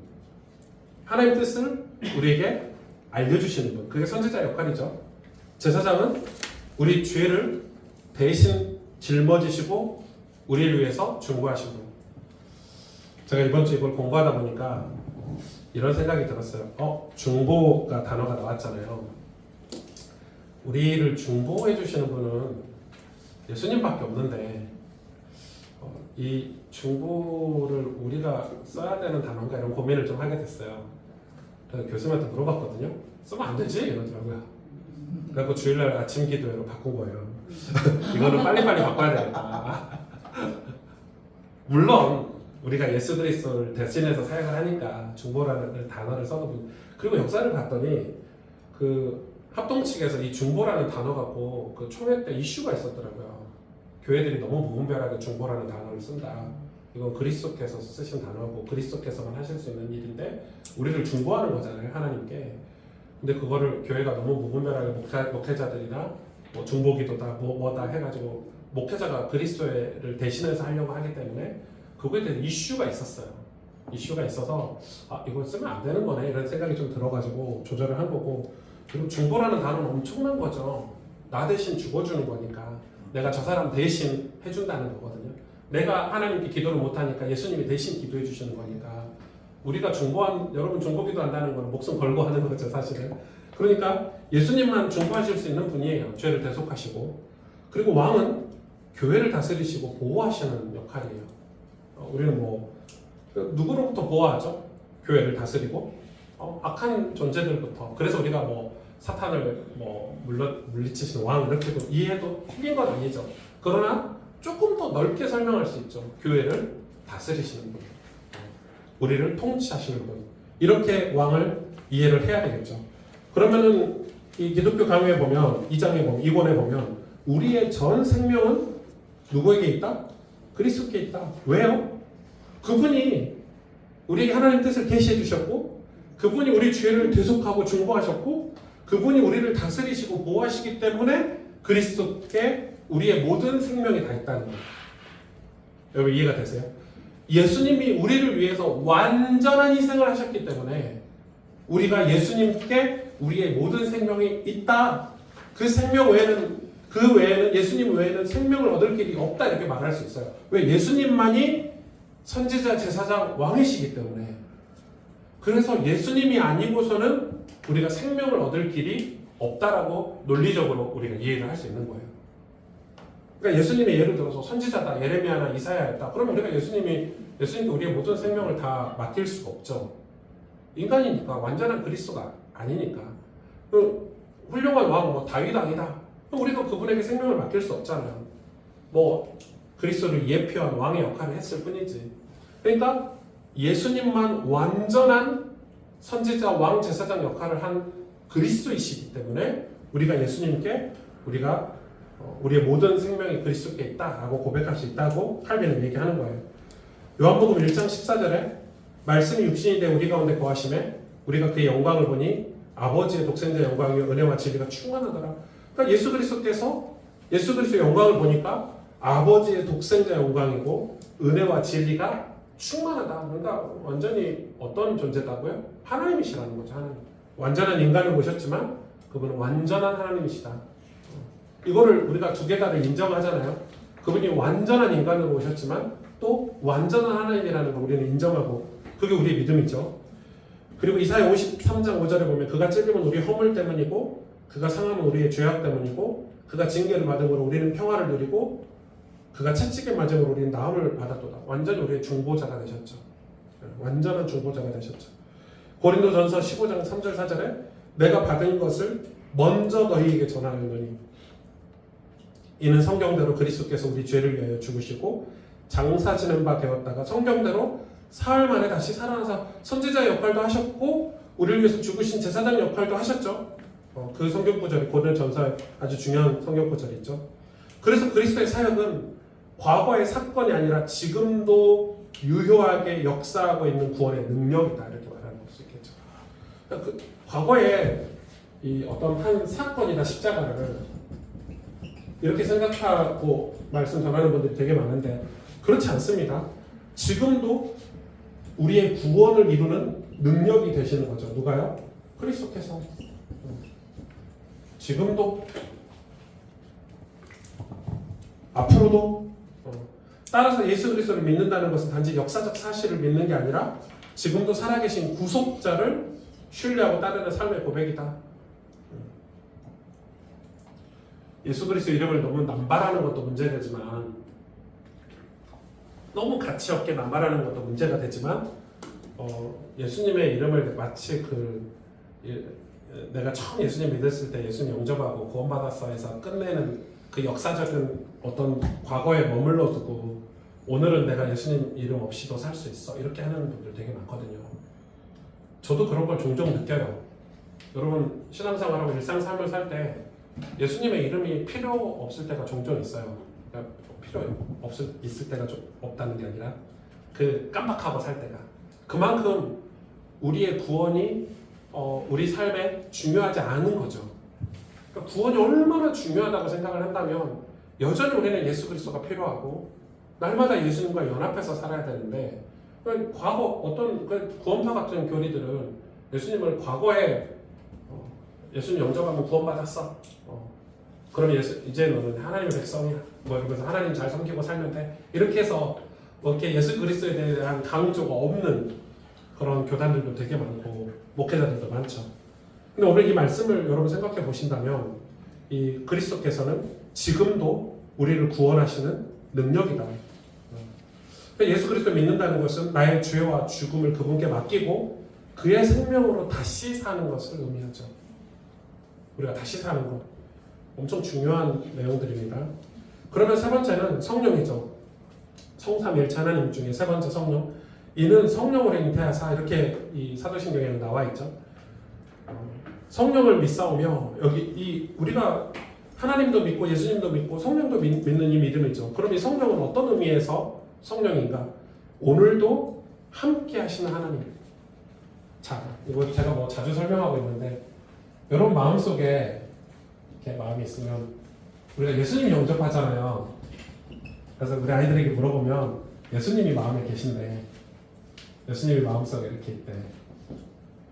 하나님의 뜻을 우리에게 알려주시는 분, 그게 선지자의 역할이죠. 제사장은 우리 죄를 대신 짊어지시고 우리를 위해서 중보하신 분. 제가 이번 주 이걸 공부하다 보니까 이런 생각이 들었어요. 중보가 단어가 나왔잖아요. 우리를 중보해 주시는 분은 예수님밖에 없는데 이 중보를 우리가 써야 되는 단어인가 이런 고민을 좀 하게 됐어요. 그래서 교수님한테 물어봤거든요. 쓰면 안 되지? 이러더라고요. 그래서 주일날 아침 기도회로 바꾼 거예요. 이거는 빨리빨리 바꿔야 되겠다. 물론 우리가 예수 그리스도를 대신해서 사역을 하니까 중보라는 단어를 써도 그리고 역사를 봤더니 그 합동 측에서 이 중보라는 단어 갖고 그 총회 때 이슈가 있었더라고요. 교회들이 너무 무분별하게 중보라는 단어를 쓴다. 이건 그리스도께서 쓰신 단어고 그리스도께서만 하실 수 있는 일인데 우리를 중보하는 거잖아요, 하나님께. 근데 그거를 교회가 너무 무분별하게 목회자들이나 뭐 중보기도다 뭐다 해가지고 목회자가 그리스도를 대신해서 하려고 하기 때문에 그거에 대한 이슈가 있었어요. 이슈가 있어서 이거 쓰면 안 되는 거네 이런 생각이 좀 들어가지고 조절을 한 거고 그리고 중보라는 단어는 엄청난 거죠. 나 대신 죽어주는 거니까 내가 저 사람 대신 해준다는 거거든요. 내가 하나님께 기도를 못하니까 예수님이 대신 기도해 주시는 거니까 우리가 여러분 중보기도 한다는 건 목숨 걸고 하는 거죠 사실은. 그러니까 예수님만 중보하실 수 있는 분이에요. 죄를 대속하시고. 그리고 왕은 교회를 다스리시고 보호하시는 역할이에요. 우리는 누구로부터 보호하죠? 교회를 다스리고 악한 존재들부터. 그래서 우리가 사탄을 물리치시는 왕 이렇게도 이해해도 틀린 건 아니죠. 그러나 조금 더 넓게 설명할 수 있죠. 교회를 다스리시는 분, 우리를 통치하시는 분, 이렇게 왕을 이해를 해야 되겠죠. 그러면은 이 기독교 강요에 보면 2장에 보면 2권에 보면 우리의 전 생명은 누구에게 있다? 그리스도께 있다. 왜요? 그분이 우리에게 하나님 뜻을 계시해 주셨고, 그분이 우리 죄를 대속하고 중보하셨고, 그분이 우리를 다스리시고 보호하시기 때문에 그리스도께 우리의 모든 생명이 다 있다는 거예요. 여러분 이해가 되세요? 예수님이 우리를 위해서 완전한 희생을 하셨기 때문에 우리가 예수님께 우리의 모든 생명이 있다. 그 생명 외에는, 그 외에는, 예수님 외에는 생명을 얻을 길이 없다, 이렇게 말할 수 있어요. 왜? 예수님만이 선지자, 제사장, 왕이시기 때문에. 그래서 예수님이 아니고서는 우리가 생명을 얻을 길이 없다라고 논리적으로 우리가 이해를 할 수 있는 거예요. 그러니까 예수님이 예를 들어서 선지자다, 예레미야나 이사야였다. 그러면 우리가 예수님께 우리의 모든 생명을 다 맡길 수가 없죠. 인간이니까, 완전한 그리스도가 아니니까. 훌륭한 왕, 뭐 다윗 아니다. 우리도 그분에게 생명을 맡길 수 없잖아요. 뭐 그리스도를 예표한 왕의 역할을 했을 뿐이지. 그러니까 예수님만 완전한 선지자, 왕, 제사장 역할을 한 그리스도이시기 때문에 우리가 예수님께 우리의 모든 생명이 그리스도께 있다라고 고백할 수 있다고 칼빈은 얘기하는 거예요. 요한복음 1장 14절에 말씀이 육신이 되어 우리 가운데 거하심에 우리가 그의 영광을 보니 아버지의 독생자 영광이 은혜와 진리가 충만하더라. 그러니까 예수 그리스도의 영광을 보니까 아버지의 독생자 영광이고 은혜와 진리가 충만하다. 그러니까 완전히 어떤 존재다고요? 하나님이시라는 거죠. 하나님. 완전한 인간을 보셨지만 그분은 완전한 하나님이시다. 이거를 우리가 두 개다를 인정하잖아요. 그분이 완전한 인간으로 오셨지만 또 완전한 하나님이라는 걸 우리는 인정하고, 그게 우리의 믿음이죠. 그리고 이사야 53장 5절에 보면 그가 찔림은 우리의 허물 때문이고 그가 상함은 우리의 죄악 때문이고 그가 징계를 받음으로 우리는 평화를 누리고 그가 채찍에 맞음으로 우리는 나음을 받았도다. 완전히 우리의 중보자가 되셨죠. 완전한 중보자가 되셨죠. 고린도전서 15장 3절 4절에 내가 받은 것을 먼저 너희에게 전하였노니 이는 성경대로 그리스도께서 우리 죄를 위하여 죽으시고 장사 지는 바 되었다가 성경대로 사흘 만에 다시 살아나서 선지자 역할도 하셨고 우리를 위해서 죽으신 제사장 역할도 하셨죠. 그 성경 구절이 고린도전서에 아주 중요한 성경 구절이 있죠. 그래서 그리스도의 사역은 과거의 사건이 아니라 지금도 유효하게 역사하고 있는 구원의 능력이다, 이렇게 말할 수 있겠죠. 그러니까 과거에 이 어떤 한 사건이나 십자가를 이렇게 생각하고 말씀 전하는 분들이 되게 많은데 그렇지 않습니다. 지금도 우리의 구원을 이루는 능력이 되시는 거죠. 누가요? 그리스도께서. 지금도 앞으로도. 따라서 예수 그리스도를 믿는다는 것은 단지 역사적 사실을 믿는 게 아니라 지금도 살아계신 구속자를 신뢰하고 따르는 삶의 고백이다. 예수 그리스도 이름을 너무 남발하는 것도 문제되지만, 너무 가치 없게 남발하는 것도 문제가 되지만, 예수님의 이름을 마치 내가 처음 예수님 믿었을 때 예수님 영접하고 구원받았어 해서 끝내는 그 역사적인 어떤 과거에 머물러 두고 오늘은 내가 예수님 이름 없이도 살 수 있어, 이렇게 하는 분들 되게 많거든요. 저도 그런 걸 종종 느껴요. 여러분 신앙생활하고 일상삶을 살 때 예수님의 이름이 필요 없을 때가 종종 있어요. 그러니까 필요 있을 때가 좀 없다는 게 아니라 깜빡하고 살 때가, 그만큼 우리의 구원이 우리 삶에 중요하지 않은 거죠. 그러니까 구원이 얼마나 중요하다고 생각을 한다면 여전히 우리는 예수 그리스도가 필요하고 날마다 예수님과 연합해서 살아야 되는데, 과거 어떤 구원파 같은 교리들은 예수님을 과거에 예수님 영접하면 구원받았어. 그럼 이제 너는 하나님의 백성이야. 뭐 이러면서 하나님 잘 섬기고 살면 돼. 이렇게 해서 이렇게 예수 그리스도에 대한 강조가 없는 그런 교단들도 되게 많고 목회자들도 많죠. 근데 오늘 이 말씀을 여러분 생각해 보신다면 이 그리스도께서는 지금도 우리를 구원하시는 능력이다. 예수 그리스도 믿는다는 것은 나의 죄와 죽음을 그분께 맡기고 그의 생명으로 다시 사는 것을 의미하죠. 우리가 다시 사는 것, 엄청 중요한 내용들입니다. 그러면 세 번째는 성령이죠. 성삼일체 하나님 중에 세 번째 성령. 이는 성령으로 잉태하사 이렇게 이 사도신경에 나와 있죠. 성령을 믿사오며 여기 우리가 하나님도 믿고 예수님도 믿고 성령도 믿는 이 믿음이죠. 그럼 이 성령은 어떤 의미에서 성령인가? 오늘도 함께 하시는 하나님. 자, 이거 제가 뭐 자주 설명하고 있는데 여러분 마음속에 이렇게 마음이 있으면 우리가 예수님 영접하잖아요. 그래서 우리 아이들에게 물어보면 예수님이 마음에 계신데 예수님이 마음속에 이렇게 있대.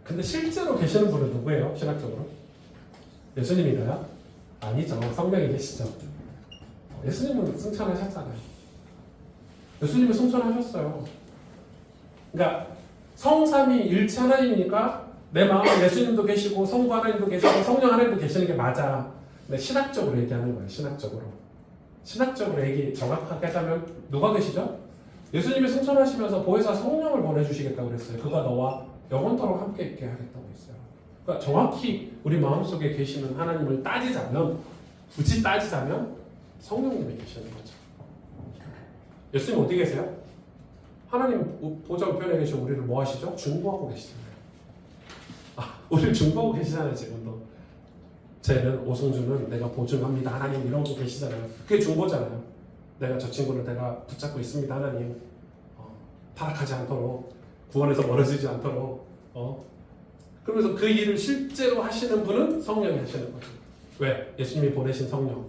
근데 실제로 계시는 분은 누구예요? 신학적으로? 예수님인가요? 아니죠. 성령이 계시죠. 예수님은 승천하셨잖아요. 예수님은 승천하셨어요. 그러니까 성삼위 일체 하나님이니까 내 마음에 예수님도 계시고 성부 하나님도 계시고 성령 하나님도 계시는 게 맞아. 근데 신학적으로 얘기하는 거예요. 신학적으로 얘기 정확하게 하자면 누가 계시죠? 예수님이 승천하시면서 보혜사 성령을 보내주시겠다고 그랬어요. 그가 너와 영원토록 함께 있게 하겠다고 했어요. 그러니까 정확히 우리 마음속에 계시는 하나님을 굳이 따지자면 성령님이 계시는 거죠. 예수님 어디 계세요? 하나님 보좌 우편에 계신 우리를 뭐 하시죠? 중보하고 계시잖아요. 우리를 중보하고 계시잖아요. 지금도 쟤는 오승준은 내가 보증합니다 하나님 이러고 계시잖아요. 그게 중보잖아요. 내가 저 친구를 내가 붙잡고 있습니다 하나님. 타락하지 않도록 구원에서 멀어지지 않도록 그러면서 그 일을 실제로 하시는 분은 성령이 하시는 거죠. 왜? 예수님이 보내신 성령,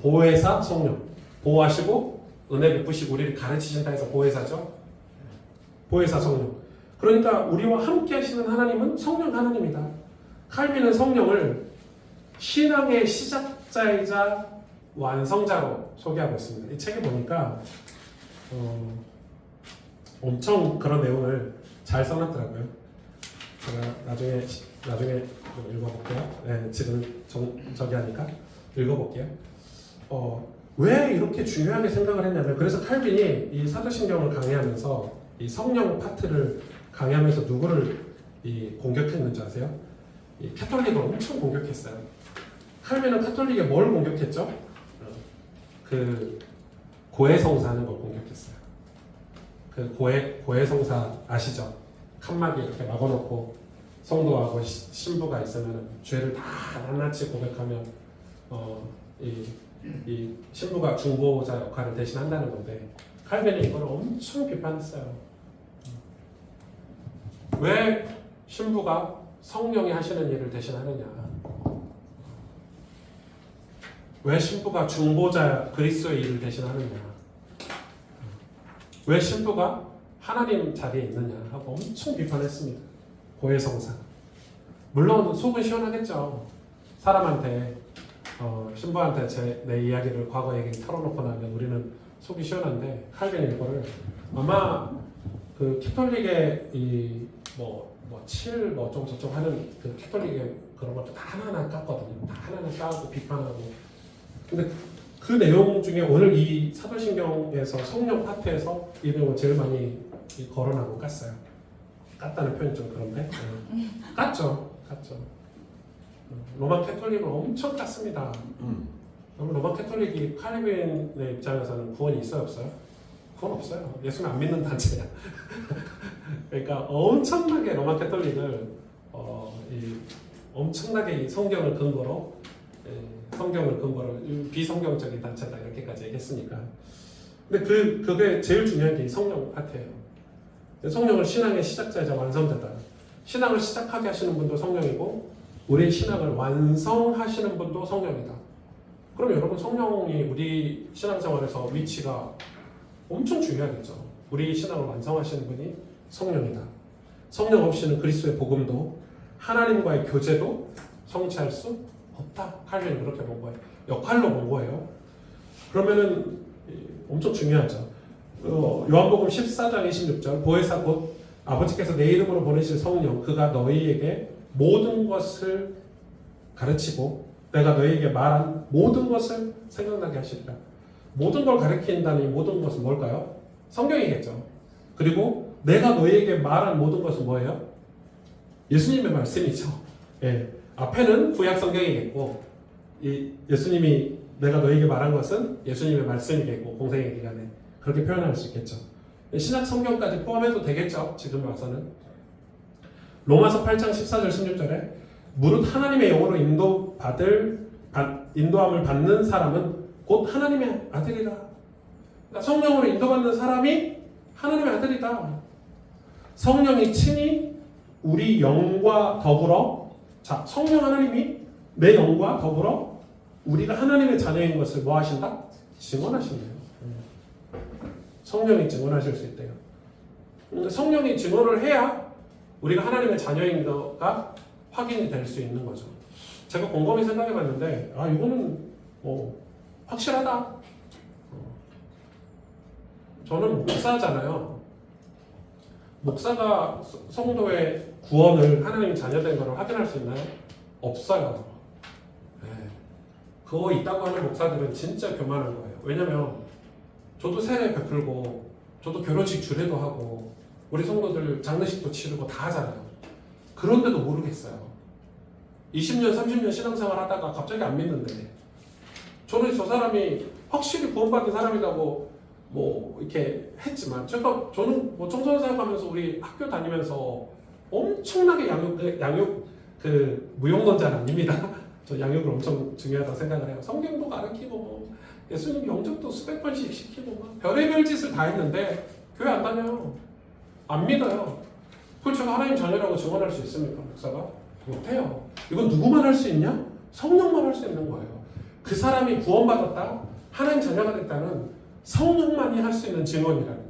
보혜사 성령, 보호하시고 은혜 베푸시고 우리를 가르치신다 해서 보혜사죠. 보혜사 성령. 그러니까 우리와 함께 하시는 하나님은 성령 하나님이다. 칼빈은 성령을 신앙의 시작자이자 완성자로 소개하고 있습니다. 이 책에 보니까 엄청 그런 내용을 잘 써놨더라고요. 제가 나중에 좀 읽어볼게요. 네, 지금 저기 하니까 읽어볼게요. 왜 이렇게 중요하게 생각을 했냐면 그래서 칼빈이 이 사도신경을 강의하면서 이 성령 파트를 강의하면서 누구를 공격했는지 아세요? 이 캐톨릭을 엄청 공격했어요. 칼빈은 카톨릭에 뭘 공격했죠? 그 고해성사 하는 걸 공격했어요. 그 고해성사 아시죠? 칸막이 이렇게 막아놓고 성도하고 신부가 있으면 죄를 다 낱낱이 고백하면 이 신부가 중보자 역할을 대신한다는 건데 칼빈이 이걸 엄청 비판했어요. 왜 신부가 성령이 하시는 일을 대신하느냐? 왜 신부가 중보자 그리스도의 일을 대신하느냐? 왜 신부가 하나님 자리에 있느냐 하고 엄청 비판했습니다. 고해성사. 물론 속은 시원하겠죠. 사람한테 신부한테 내 이야기를 과거 얘기를 털어놓고 나면 우리는 속이 시원한데 칼빈이 이거를 아마 그 캐톨릭의 칠 어쩌고 저쩌고 하는 그 캐톨릭의 그런 것도 다 하나하나 깠거든요. 다 하나하나 까고 비판하고. 근데 그 내용 중에 오늘 이 사도신경에서 성령 파트에서 이 내용을 제일 많이 거론하고 깠어요. 깠다는 표현이 좀 그런데 깠죠. 로마 캐톨릭을 엄청 깠습니다. 로마 캐톨릭이 칼빈의 입장에서는 구원이 있어요 없어요? 구원 없어요. 예수는 안 믿는 단체야. 그러니까 엄청나게 로마 캐톨릭을 엄청나게 이 성경을 근거로 비성경적인 단체다 이렇게까지 얘기했으니까. 근데 그게 제일 중요한 게 성령 파트예요. 성령을 신앙의 시작자이자 완성자다. 신앙을 시작하게 하시는 분도 성령이고 우리의 신앙을 완성하시는 분도 성령이다. 그럼 여러분 성령이 우리 신앙생활에서 위치가 엄청 중요하겠죠. 우리 신앙을 완성하시는 분이 성령이다. 성령 없이는 그리스도의 복음도 하나님과의 교제도 성취할 수 없다. 칼빈이 그렇게 본 거예요. 역할로 본 거예요. 그러면은 엄청 중요하죠. 요한복음 14장 26절 보혜사 곧 아버지께서 내 이름으로 보내실 성령 그가 너희에게 모든 것을 가르치고 내가 너희에게 말한 모든 것을 생각나게 하시리라. 모든 걸 가르친다는 이 모든 것은 뭘까요? 성경이겠죠. 그리고 내가 너희에게 말한 모든 것은 뭐예요? 예수님의 말씀이죠. 예. 앞에는 구약 성경이겠고 이 예수님이 내가 너에게 말한 것은 예수님의 말씀이겠고 공생의 기간에 그렇게 표현할 수 있겠죠. 신약 성경까지 포함해도 되겠죠. 지금 와서는 로마서 8장 14절 16절에 무릇 하나님의 영으로 인도함을 받는 사람은 곧 하나님의 아들이다. 그러니까 성령으로 인도받는 사람이 하나님의 아들이다. 성령이 친히 우리 영과 더불어 자 성령 하나님이 내 영과 더불어 우리가 하나님의 자녀인 것을 뭐 하신다? 증언하신대요. 성령이 증언하실 수 있대요. 성령이 증언을 해야 우리가 하나님의 자녀인 거가 확인이 될 수 있는 거죠. 제가 곰곰이 생각해 봤는데 이거는 확실하다. 저는 목사잖아요. 목사가 성도의 구원을 하나님의 자녀된 것을 확인할 수 있나요? 없어요. 네. 그거 있다고 하는 목사들은 진짜 교만한 거예요. 왜냐면 저도 세례 베풀고 저도 결혼식 주례도 하고 우리 성도들 장례식도 치르고 다 하잖아요. 그런데도 모르겠어요. 20년 30년 신앙생활 하다가 갑자기 안 믿는데 저는 저 사람이 확실히 구원받은 사람이라고 이렇게 했지만 저는 청소년 사역하면서 우리 학교 다니면서 엄청나게 양육 무용론자는 아닙니다. 저 양육을 엄청 중요하다고 생각을 해요. 성경도 가르치고 예수님 영접도 수백 번씩 시키고 별의별 짓을 다 했는데 교회 안 다녀요. 안 믿어요. 그걸 제가 하나님 자녀라고 증언할 수 있습니까? 목사가? 못해요. 이건 누구만 할 수 있냐? 성령만 할 수 있는 거예요. 그 사람이 구원받았다, 하나님 자녀가 됐다는 성령만이 할 수 있는 증언이라는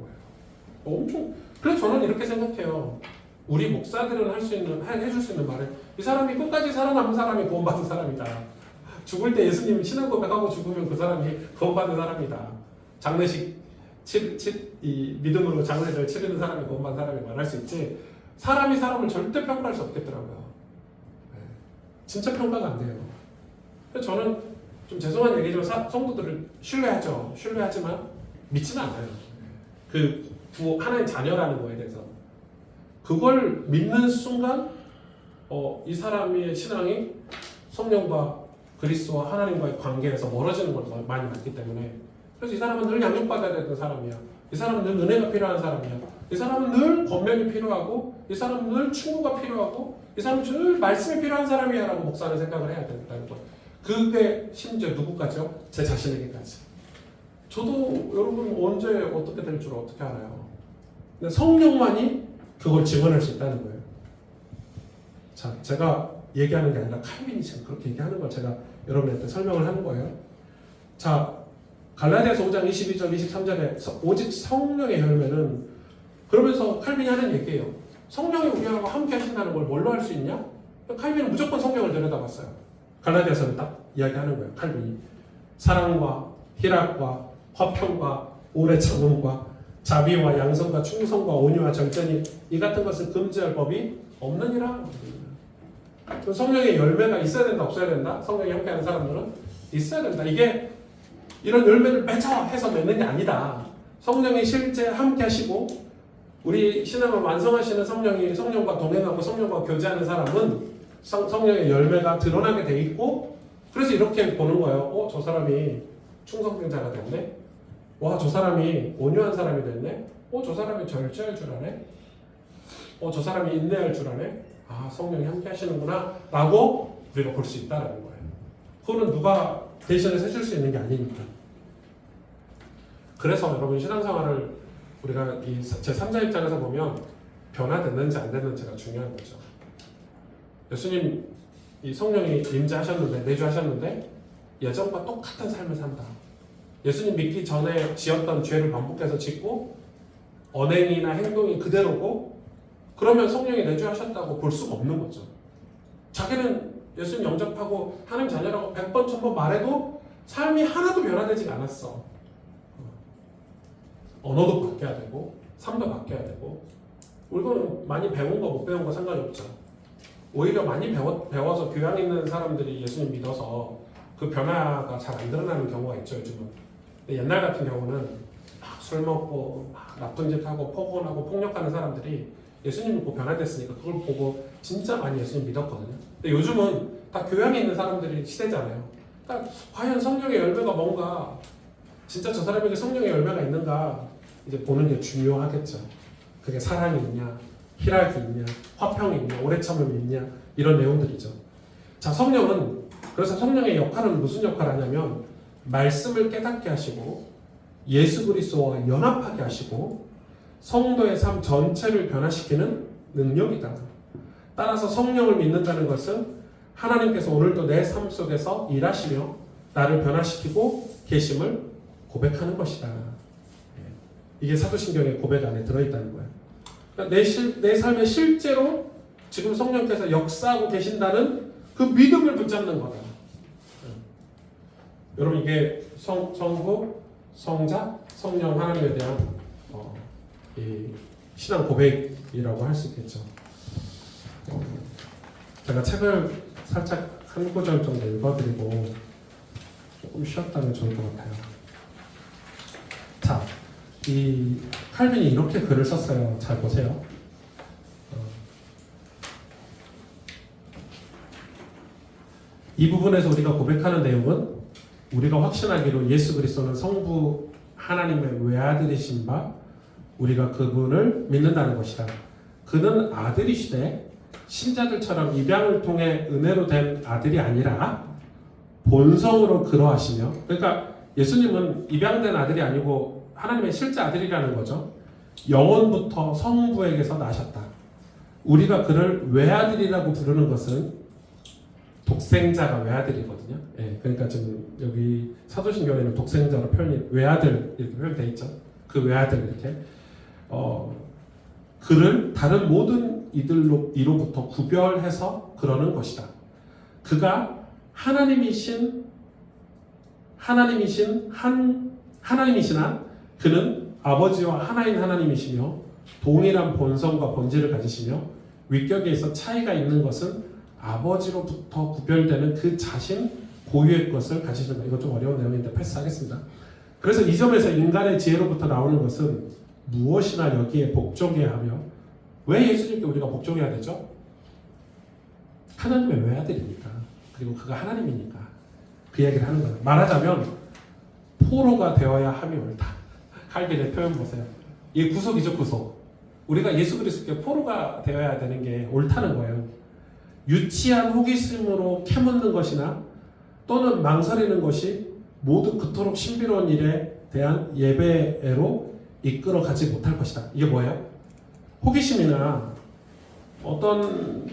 거예요. 그래서 저는 이렇게 생각해요. 우리 목사들은 해줄 수 있는 말은 이 사람이 끝까지 살아남은 사람이 구원받은 사람이다. 죽을 때 예수님 신앙 고백하고 죽으면 그 사람이 구원받은 사람이다. 장례식 이 믿음으로 장례를 치르는 사람이 구원받은 사람이 말할 수 있지. 사람이 사람을 절대 평가할 수 없겠더라고요. 진짜 평가가 안 돼요. 그래서 저는 좀 죄송한 얘기지만 성도들을 신뢰하죠. 신뢰하지만 믿지는 않아요. 하나님 자녀라는 거에 대해서. 그걸 믿는 순간 이 사람의 신앙이 성령과 그리스도와 하나님과의 관계에서 멀어지는 걸 많이 봤기 때문에 그래서 이 사람은 늘 양육받아야 되는 사람이야. 이 사람은 늘 은혜가 필요한 사람이야. 이 사람은 늘 권면이 필요하고 이 사람은 늘 충고가 필요하고 이 사람은 늘 말씀이 필요한 사람이야 라고 목사는 생각을 해야 된다는 거. 그게 심지어 누구까지요? 제 자신에게까지. 저도 여러분 언제 어떻게 될 줄 어떻게 알아요? 근데 성령만이 그걸 증언할 수 있다는 거예요. 자, 제가 얘기하는 게 아니라 칼빈이 지금 그렇게 얘기하는 걸 제가 여러분한테 설명을 하는 거예요. 자, 갈라디아서 5장 22절 23절에 오직 성령의 열매는 그러면서 칼빈이 하는 얘기예요. 성령이 우리하고 함께 하신다는 걸 뭘로 할 수 있냐? 칼빈은 무조건 성령을 들여다봤어요. 갈라디아서는 딱 이야기하는 거예요. 칼빈이 사랑과 희락과 화평과 오래 참음과 자비와 양성과 충성과 온유와 절제니 이 같은 것을 금지할 법이 없느니라. 성령의 열매가 있어야 된다, 없어야 된다? 성령이 함께하는 사람들은 있어야 된다. 이게 이런 열매를 맺어 해서 맺는 게 아니다. 성령이 실제 함께하시고 우리 신앙을 완성하시는 성령과 동행하고 성령과 교제하는 사람은 성령의 열매가 드러나게 돼 있고 그래서 이렇게 보는 거예요. 저 사람이 충성병자가 됐네. 와, 저 사람이 온유한 사람이 됐네. 저 사람이 절제할 줄 아네. 저 사람이 인내할 줄 아네. 아, 성령이 함께 하시는구나 라고 우리가 볼 수 있다는 거예요. 그거는 누가 대신해서 해줄 수 있는 게 아니니까. 그래서 여러분 신앙생활을 우리가 이 제3자 입장에서 보면 변화됐는지 안 됐는지가 중요한 거죠. 예수님 이 성령이 임재하셨는데 내주하셨는데 예전과 똑같은 삶을 산다. 예수님 믿기 전에 지었던 죄를 반복해서 짓고 언행이나 행동이 그대로고 그러면 성령이 내주하셨다고 볼 수가 없는 거죠. 자기는 예수님 영접하고 하나님 자녀라고 100번 1000번 말해도 삶이 하나도 변화되지 않았어. 언어도 바뀌어야 되고 삶도 바뀌어야 되고 우리는 많이 배운 거 못 배운 거 상관이 없죠. 오히려 많이 배워서 교양 있는 사람들이 예수님 믿어서 그 변화가 잘 안 드러나는 경우가 있죠. 요즘은. 근데 옛날 같은 경우는 막 술 먹고 막 나쁜 짓 하고 폭언하고 폭력하는 사람들이 예수님 믿고 변화됐으니까 그걸 보고 진짜 많이 예수님 믿었거든요. 근데 요즘은 다 교양이 있는 사람들이 시대잖아요. 그러니까 과연 성령의 열매가 뭔가, 진짜 저 사람에게 성령의 열매가 있는가 이제 보는 게 중요하겠죠. 그게 사랑이 있냐, 희락이 있냐, 화평이 있냐, 오래 참음이 있냐, 이런 내용들이죠. 자, 성령은, 그래서 성령의 역할은 무슨 역할을 하냐면 말씀을 깨닫게 하시고 예수 그리스도와 연합하게 하시고 성도의 삶 전체를 변화시키는 능력이다. 따라서 성령을 믿는다는 것은 하나님께서 오늘도 내 삶 속에서 일하시며 나를 변화시키고 계심을 고백하는 것이다. 이게 사도신경의 고백 안에 들어있다는 거예요. 그러니까 내 삶에 실제로 지금 성령께서 역사하고 계신다는 그 믿음을 붙잡는 거다. 여러분, 이게 성부, 성자, 성령 하나님에 대한 이 신앙 고백이라고 할 수 있겠죠. 제가 책을 살짝 한 구절 정도 읽어드리고 조금 쉬었다면 좋을 것 같아요. 자, 이 칼빈이 이렇게 글을 썼어요. 잘 보세요. 이 부분에서 우리가 고백하는 내용은 우리가 확신하기로 예수 그리스도는 성부 하나님의 외아들이신 바 우리가 그분을 믿는다는 것이다. 그는 아들이시되 신자들처럼 입양을 통해 은혜로 된 아들이 아니라 본성으로 그러하시며, 그러니까 예수님은 입양된 아들이 아니고 하나님의 실제 아들이라는 거죠. 영원부터 성부에게서 나셨다. 우리가 그를 외아들이라고 부르는 것은 독생자가 외아들이거든요. 예, 그러니까 지금 여기 사도신경에는 독생자로 표현이 외아들 이렇게 표현되어 있죠. 그 외아들 이렇게 그를 다른 모든 이로부터 구별해서 그러는 것이다. 그가 하나님이신 한 그는 아버지와 하나인 하나님이시며 동일한 본성과 본질을 가지시며 위격에 있어 차이가 있는 것은 아버지로부터 구별되는 그 자신 고유의 것을 가지신다. 이거 좀 어려운 내용인데 패스하겠습니다. 그래서 이 점에서 인간의 지혜로부터 나오는 것은 무엇이나 여기에 복종해야 하며, 왜 예수님께 우리가 복종해야 되죠? 하나님의 외아들이니까, 그리고 그가 하나님이니까 그 이야기를 하는 거예요. 말하자면 포로가 되어야 함이 옳다. 칼빈의 표현 보세요. 이 구속이죠, 구속. 우리가 예수 그리스도께 포로가 되어야 되는 게 옳다는 거예요. 유치한 호기심으로 캐묻는 것이나 또는 망설이는 것이 모두 그토록 신비로운 일에 대한 예배로 이끌어 가지 못할 것이다. 이게 뭐예요? 호기심이나 어떤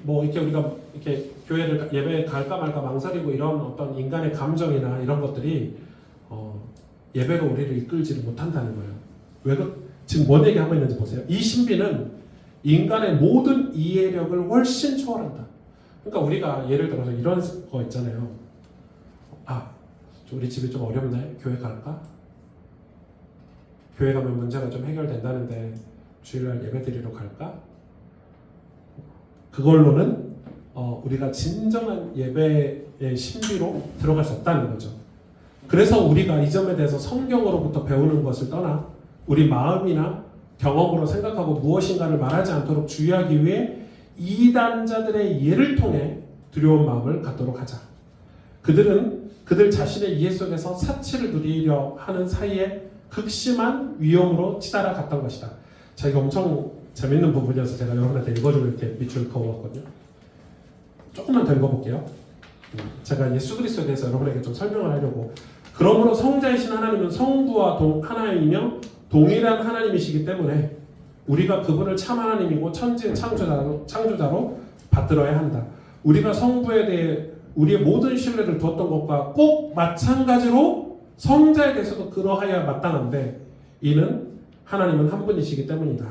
뭐 이렇게 우리가 이렇게 교회를 예배에 갈까 말까 망설이고 이런 어떤 인간의 감정이나 이런 것들이 예배로 우리를 이끌지를 못한다는 거예요. 왜 지금 뭔 얘기하고 있는지 보세요. 이 신비는 인간의 모든 이해력을 훨씬 초월한다. 그러니까 우리가 예를 들어서 이런 거 있잖아요. 우리 집이 좀 어렵네. 교회 갈까? 교회 가면 문제가 좀 해결된다는데 주일날 예배 드리러 갈까? 그걸로는 우리가 진정한 예배의 신비로 들어갈 수 없다는 거죠. 그래서 우리가 이 점에 대해서 성경으로부터 배우는 것을 떠나 우리 마음이나 경험으로 생각하고 무엇인가를 말하지 않도록 주의하기 위해 이단자들의 예를 통해 두려운 마음을 갖도록 하자. 그들은 그들 자신의 이해 속에서 사치를 누리려 하는 사이에 극심한 위험으로 치달아 갔던 것이다. 자, 이거 엄청 재밌는 부분이어서 제가 여러분한테 읽어주고 이렇게 밑줄 그어왔거든요. 조금만 더 읽어볼게요. 제가 예수 그리스도에 대해서 여러분에게 좀 설명을 하려고. 그러므로 성자이신 하나님은 성부와 하나이며 동일한 하나님이시기 때문에 우리가 그분을 참 하나님이고 천지의 창조자로 받들어야 한다. 우리가 성부에 대해 우리의 모든 신뢰를 두었던 것과 꼭 마찬가지로 성자에 대해서도 그러하여야 마땅한데 이는 하나님은 한 분이시기 때문이다.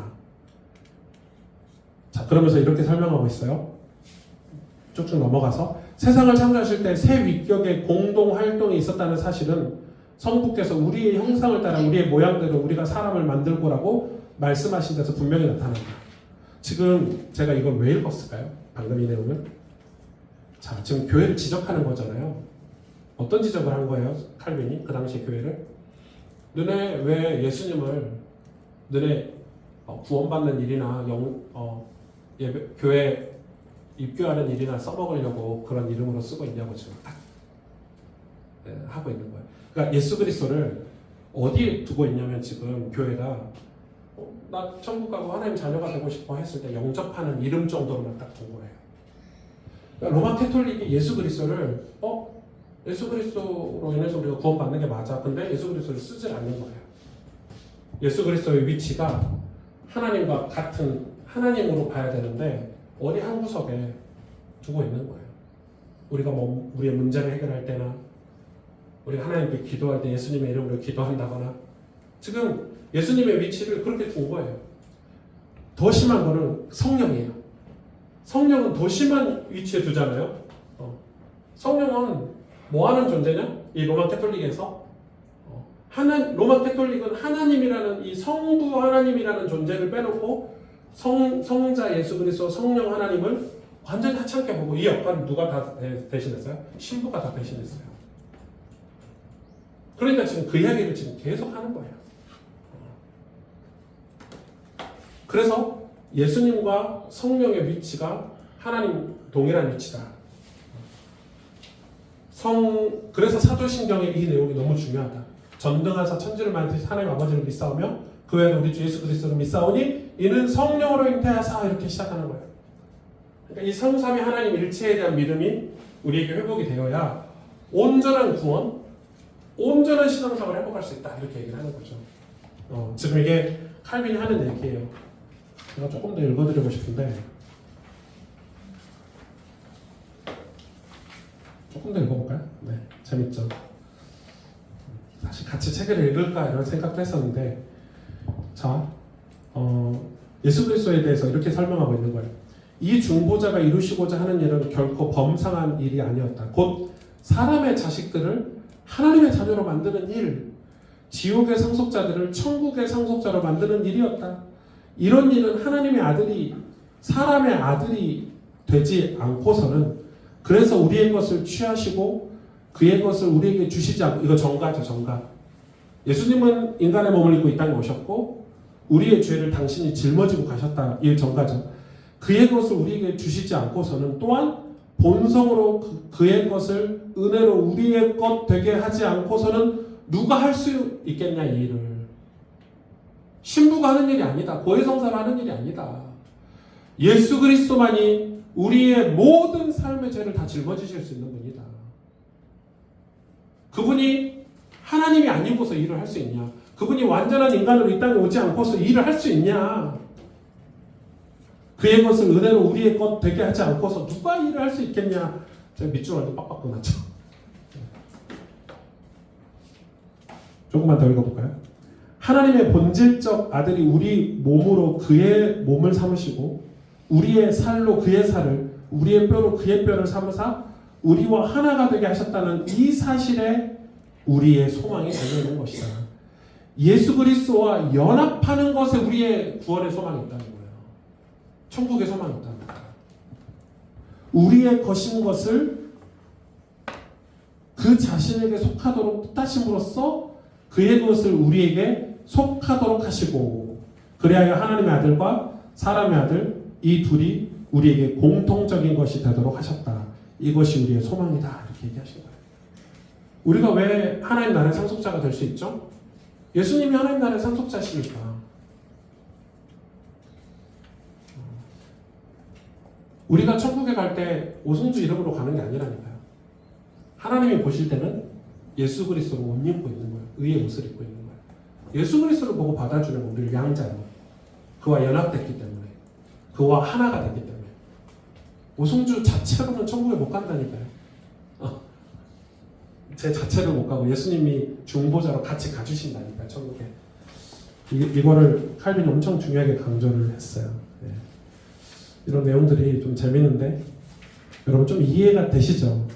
자, 그러면서 이렇게 설명하고 있어요. 쭉쭉 넘어가서 세상을 창조하실 때 새 위격의 공동 활동이 있었다는 사실은 성부께서 우리의 형상을 따라 우리의 모양대로 우리가 사람을 만들 거라고 말씀하신 데서 분명히 나타난다. 지금 제가 이걸 왜 읽었을까요? 방금 이 내용을. 자, 지금 교회를 지적하는 거잖아요. 어떤 지적을 한 거예요? 칼빈이 그 당시 교회를. 너네 왜 예수님을 너네 구원받는 일이나 교회 입교하는 일이나 써먹으려고 그런 이름으로 쓰고 있냐고 지금 딱 하고 있는 거예요. 그러니까 예수 그리스도를 어디에 두고 있냐면 지금 교회가 나 천국 가고 하나님 자녀가 되고 싶어 했을 때 영접하는 이름 정도로만 딱 둔 거예요. 그러니까 로마 캐톨릭이 예수 그리스도를 예수 그리스도로 인해서 우리가 구원받는 게 맞아. 근데 예수 그리스도를 쓰질 않는 거예요. 예수 그리스도의 위치가 하나님과 같은 하나님으로 봐야 되는데 어디 한 구석에 두고 있는 거예요. 우리가 뭐 우리의 문제를 해결할 때나 우리가 하나님께 기도할 때 예수님의 이름으로 기도한다거나 지금 예수님의 위치를 그렇게 둔 거예요. 더 심한 거는 성령이에요. 성령은 더 심한 위치에 두잖아요. 성령은 뭐 하는 존재냐? 이 로마 캐톨릭에서 로마 캐톨릭은 하나님이라는 이 성부 하나님이라는 존재를 빼놓고 성자 예수 그리스도 성령 하나님을 완전히 하찮게 보고 이 역할을 누가 다 대신했어요? 신부가 다 대신했어요. 그러니까 지금 그 이야기를 지금 계속 하는 거예요. 그래서 예수님과 성령의 위치가 하나님 동일한 위치다. 그래서 사도신경의 이 내용이 너무 중요하다. 전등하사 천지를 만드신 하나님 아버지를 믿사오며 그 외에는 우리 주 예수 그리스도를 믿사오니 이는 성령으로 잉태하사 이렇게 시작하는 거예요. 그러니까 이 성삼위 하나님 일체에 대한 믿음이 우리에게 회복이 되어야 온전한 구원, 온전한 신앙생활을 회복할 수 있다 이렇게 얘기를 하는 거죠. 지금 이게 칼빈이 하는 얘기예요. 제가 조금 더 읽어드리고 싶은데 조금 더 읽어볼까요? 네, 재밌죠. 다시 같이 책을 읽을까 이런 생각도 했었는데 자, 예수 그리스도에 대해서 이렇게 설명하고 있는 거예요. 이 중보자가 이루시고자 하는 일은 결코 범상한 일이 아니었다. 곧 사람의 자식들을 하나님의 자녀로 만드는 일, 지옥의 상속자들을 천국의 상속자로 만드는 일이었다. 이런 일은 하나님의 아들이 사람의 아들이 되지 않고서는 그래서 우리의 것을 취하시고 그의 것을 우리에게 주시지 않고 이거 정가죠, 정가. 예수님은 인간의 몸을 입고 이 땅에 오셨고 우리의 죄를 당신이 짊어지고 가셨다. 이 정가죠. 그의 것을 우리에게 주시지 않고서는 또한 본성으로 그의 것을 은혜로 우리의 것 되게 하지 않고서는 누가 할 수 있겠냐 이 일을. 신부가 하는 일이 아니다. 고해성사가 하는 일이 아니다. 예수 그리스도만이 우리의 모든 삶의 죄를 다 짊어지실 수 있는 분이다. 그분이 하나님이 아니고서 일을 할 수 있냐? 그분이 완전한 인간으로 이 땅에 오지 않고서 일을 할 수 있냐? 그의 것을 은혜로 우리의 것 되게 하지 않고서 누가 일을 할 수 있겠냐? 제가 밑줄 완전 빡빡 끊었죠. 조금만 더 읽어볼까요? 하나님의 본질적 아들이 우리 몸으로 그의 몸을 삼으시고 우리의 살로 그의 살을 우리의 뼈로 그의 뼈를 삼으사 우리와 하나가 되게 하셨다는 이 사실에 우리의 소망이 달려있는 것이다. 예수 그리스도와 연합하는 것에 우리의 구원의 소망이 있다는 거예요. 천국의 소망이 있다는 거예요. 우리의 것인 것을 그 자신에게 속하도록 뜻하심으로써 그의 것을 우리에게 속하도록 하시고 그리하여 하나님의 아들과 사람의 아들 이 둘이 우리에게 공통적인 것이 되도록 하셨다. 이것이 우리의 소망이다. 이렇게 얘기하신 거예요. 우리가 왜 하나님 나라의 상속자가 될 수 있죠? 예수님이 하나님 나라의 상속자시니까. 우리가 천국에 갈 때 오승주 이름으로 가는 게 아니라니까요. 하나님이 보실 때는 예수 그리스도를 옷 입고 있는 거예요. 의의 옷을 입고 있는 거예요. 예수 그리스도를 보고 받아주는 건 우리를 양자로 그와 연합됐기 때문에 그와 하나가 됐기 때문에 오승주 자체로는 천국에 못 간다니까요. 제 자체로 못 가고 예수님이 중보자로 같이 가주신다니까요. 천국에. 이거를 칼빈이 엄청 중요하게 강조를 했어요. 네. 이런 내용들이 좀 재밌는데 여러분 좀 이해가 되시죠?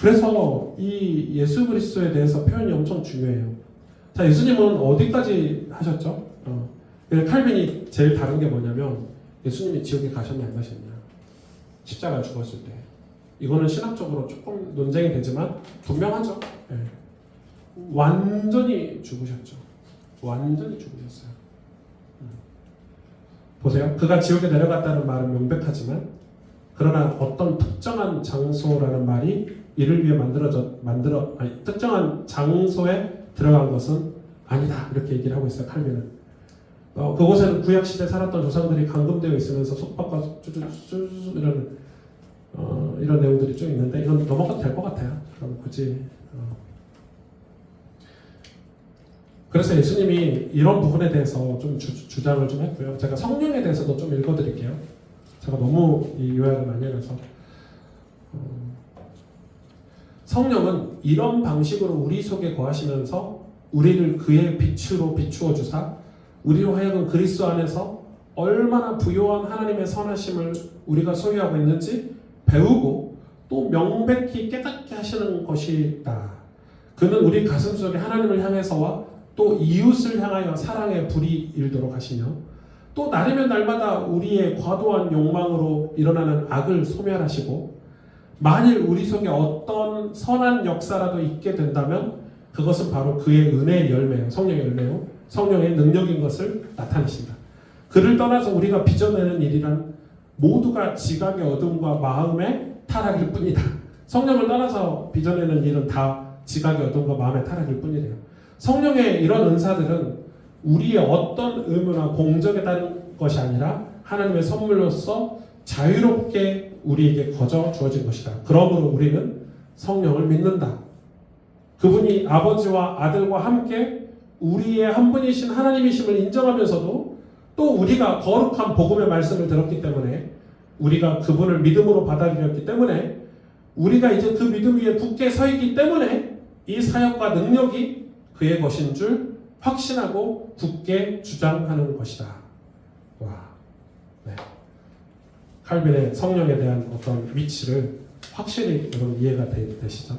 그래서 이 예수 그리스도에 대해서 표현이 엄청 중요해요. 자, 예수님은 어디까지 하셨죠? 칼빈이 제일 다른 게 뭐냐면 예수님이 지옥에 가셨냐 안 가셨냐. 십자가 죽었을 때. 이거는 신학적으로 조금 논쟁이 되지만 분명하죠. 네. 완전히 죽으셨죠. 완전히 죽으셨어요. 보세요. 그가 지옥에 내려갔다는 말은 명백하지만 그러나 어떤 특정한 장소라는 말이 이를 위해 특정한 장소에 들어간 것은 아니다. 이렇게 얘기를 하고 있어요. 칼빈은. 그곳에는 구약 시대 살았던 조상들이 감금되어 있으면서 속박과 이런 내용들이 좀 있는데 이건 넘어가도 될 것 같아요. 그럼 굳이 그래서 예수님이 이런 부분에 대해서 좀 주장을 좀 했고요. 제가 성령에 대해서도 좀 읽어드릴게요. 제가 너무 이 요약을 많이 해서 성령은 이런 방식으로 우리 속에 거하시면서 우리를 그의 빛으로 비추어 주사 우리로 하여금 그리스도 안에서 얼마나 부요한 하나님의 선하심을 우리가 소유하고 있는지 배우고 또 명백히 깨닫게 하시는 것이다. 그는 우리 가슴 속에 하나님을 향해서와 또 이웃을 향하여 사랑의 불이 일도록 하시며 또 날이면 날마다 우리의 과도한 욕망으로 일어나는 악을 소멸하시고 만일 우리 속에 어떤 선한 역사라도 있게 된다면 그것은 바로 그의 은혜의 열매요. 성령의 열매요. 성령의 능력인 것을 나타내신다. 그를 떠나서 우리가 빚어내는 일이란 모두가 지각의 어둠과 마음의 타락일 뿐이다. 성령을 떠나서 빚어내는 일은 다 지각의 어둠과 마음의 타락일 뿐이래요. 성령의 이런 은사들은 우리의 어떤 의무나 공적에 따른 것이 아니라 하나님의 선물로서 자유롭게 우리에게 거저 주어진 것이다. 그러므로 우리는 성령을 믿는다. 그분이 아버지와 아들과 함께 우리의 한 분이신 하나님이심을 인정하면서도 또 우리가 거룩한 복음의 말씀을 들었기 때문에 우리가 그분을 믿음으로 받아들였기 때문에 우리가 이제 그 믿음 위에 굳게 서 있기 때문에 이 사역과 능력이 그의 것인 줄 확신하고 굳게 주장하는 것이다. 와, 네. 칼빈의 성령에 대한 어떤 위치를 확실히 여러분 이해가 되시죠?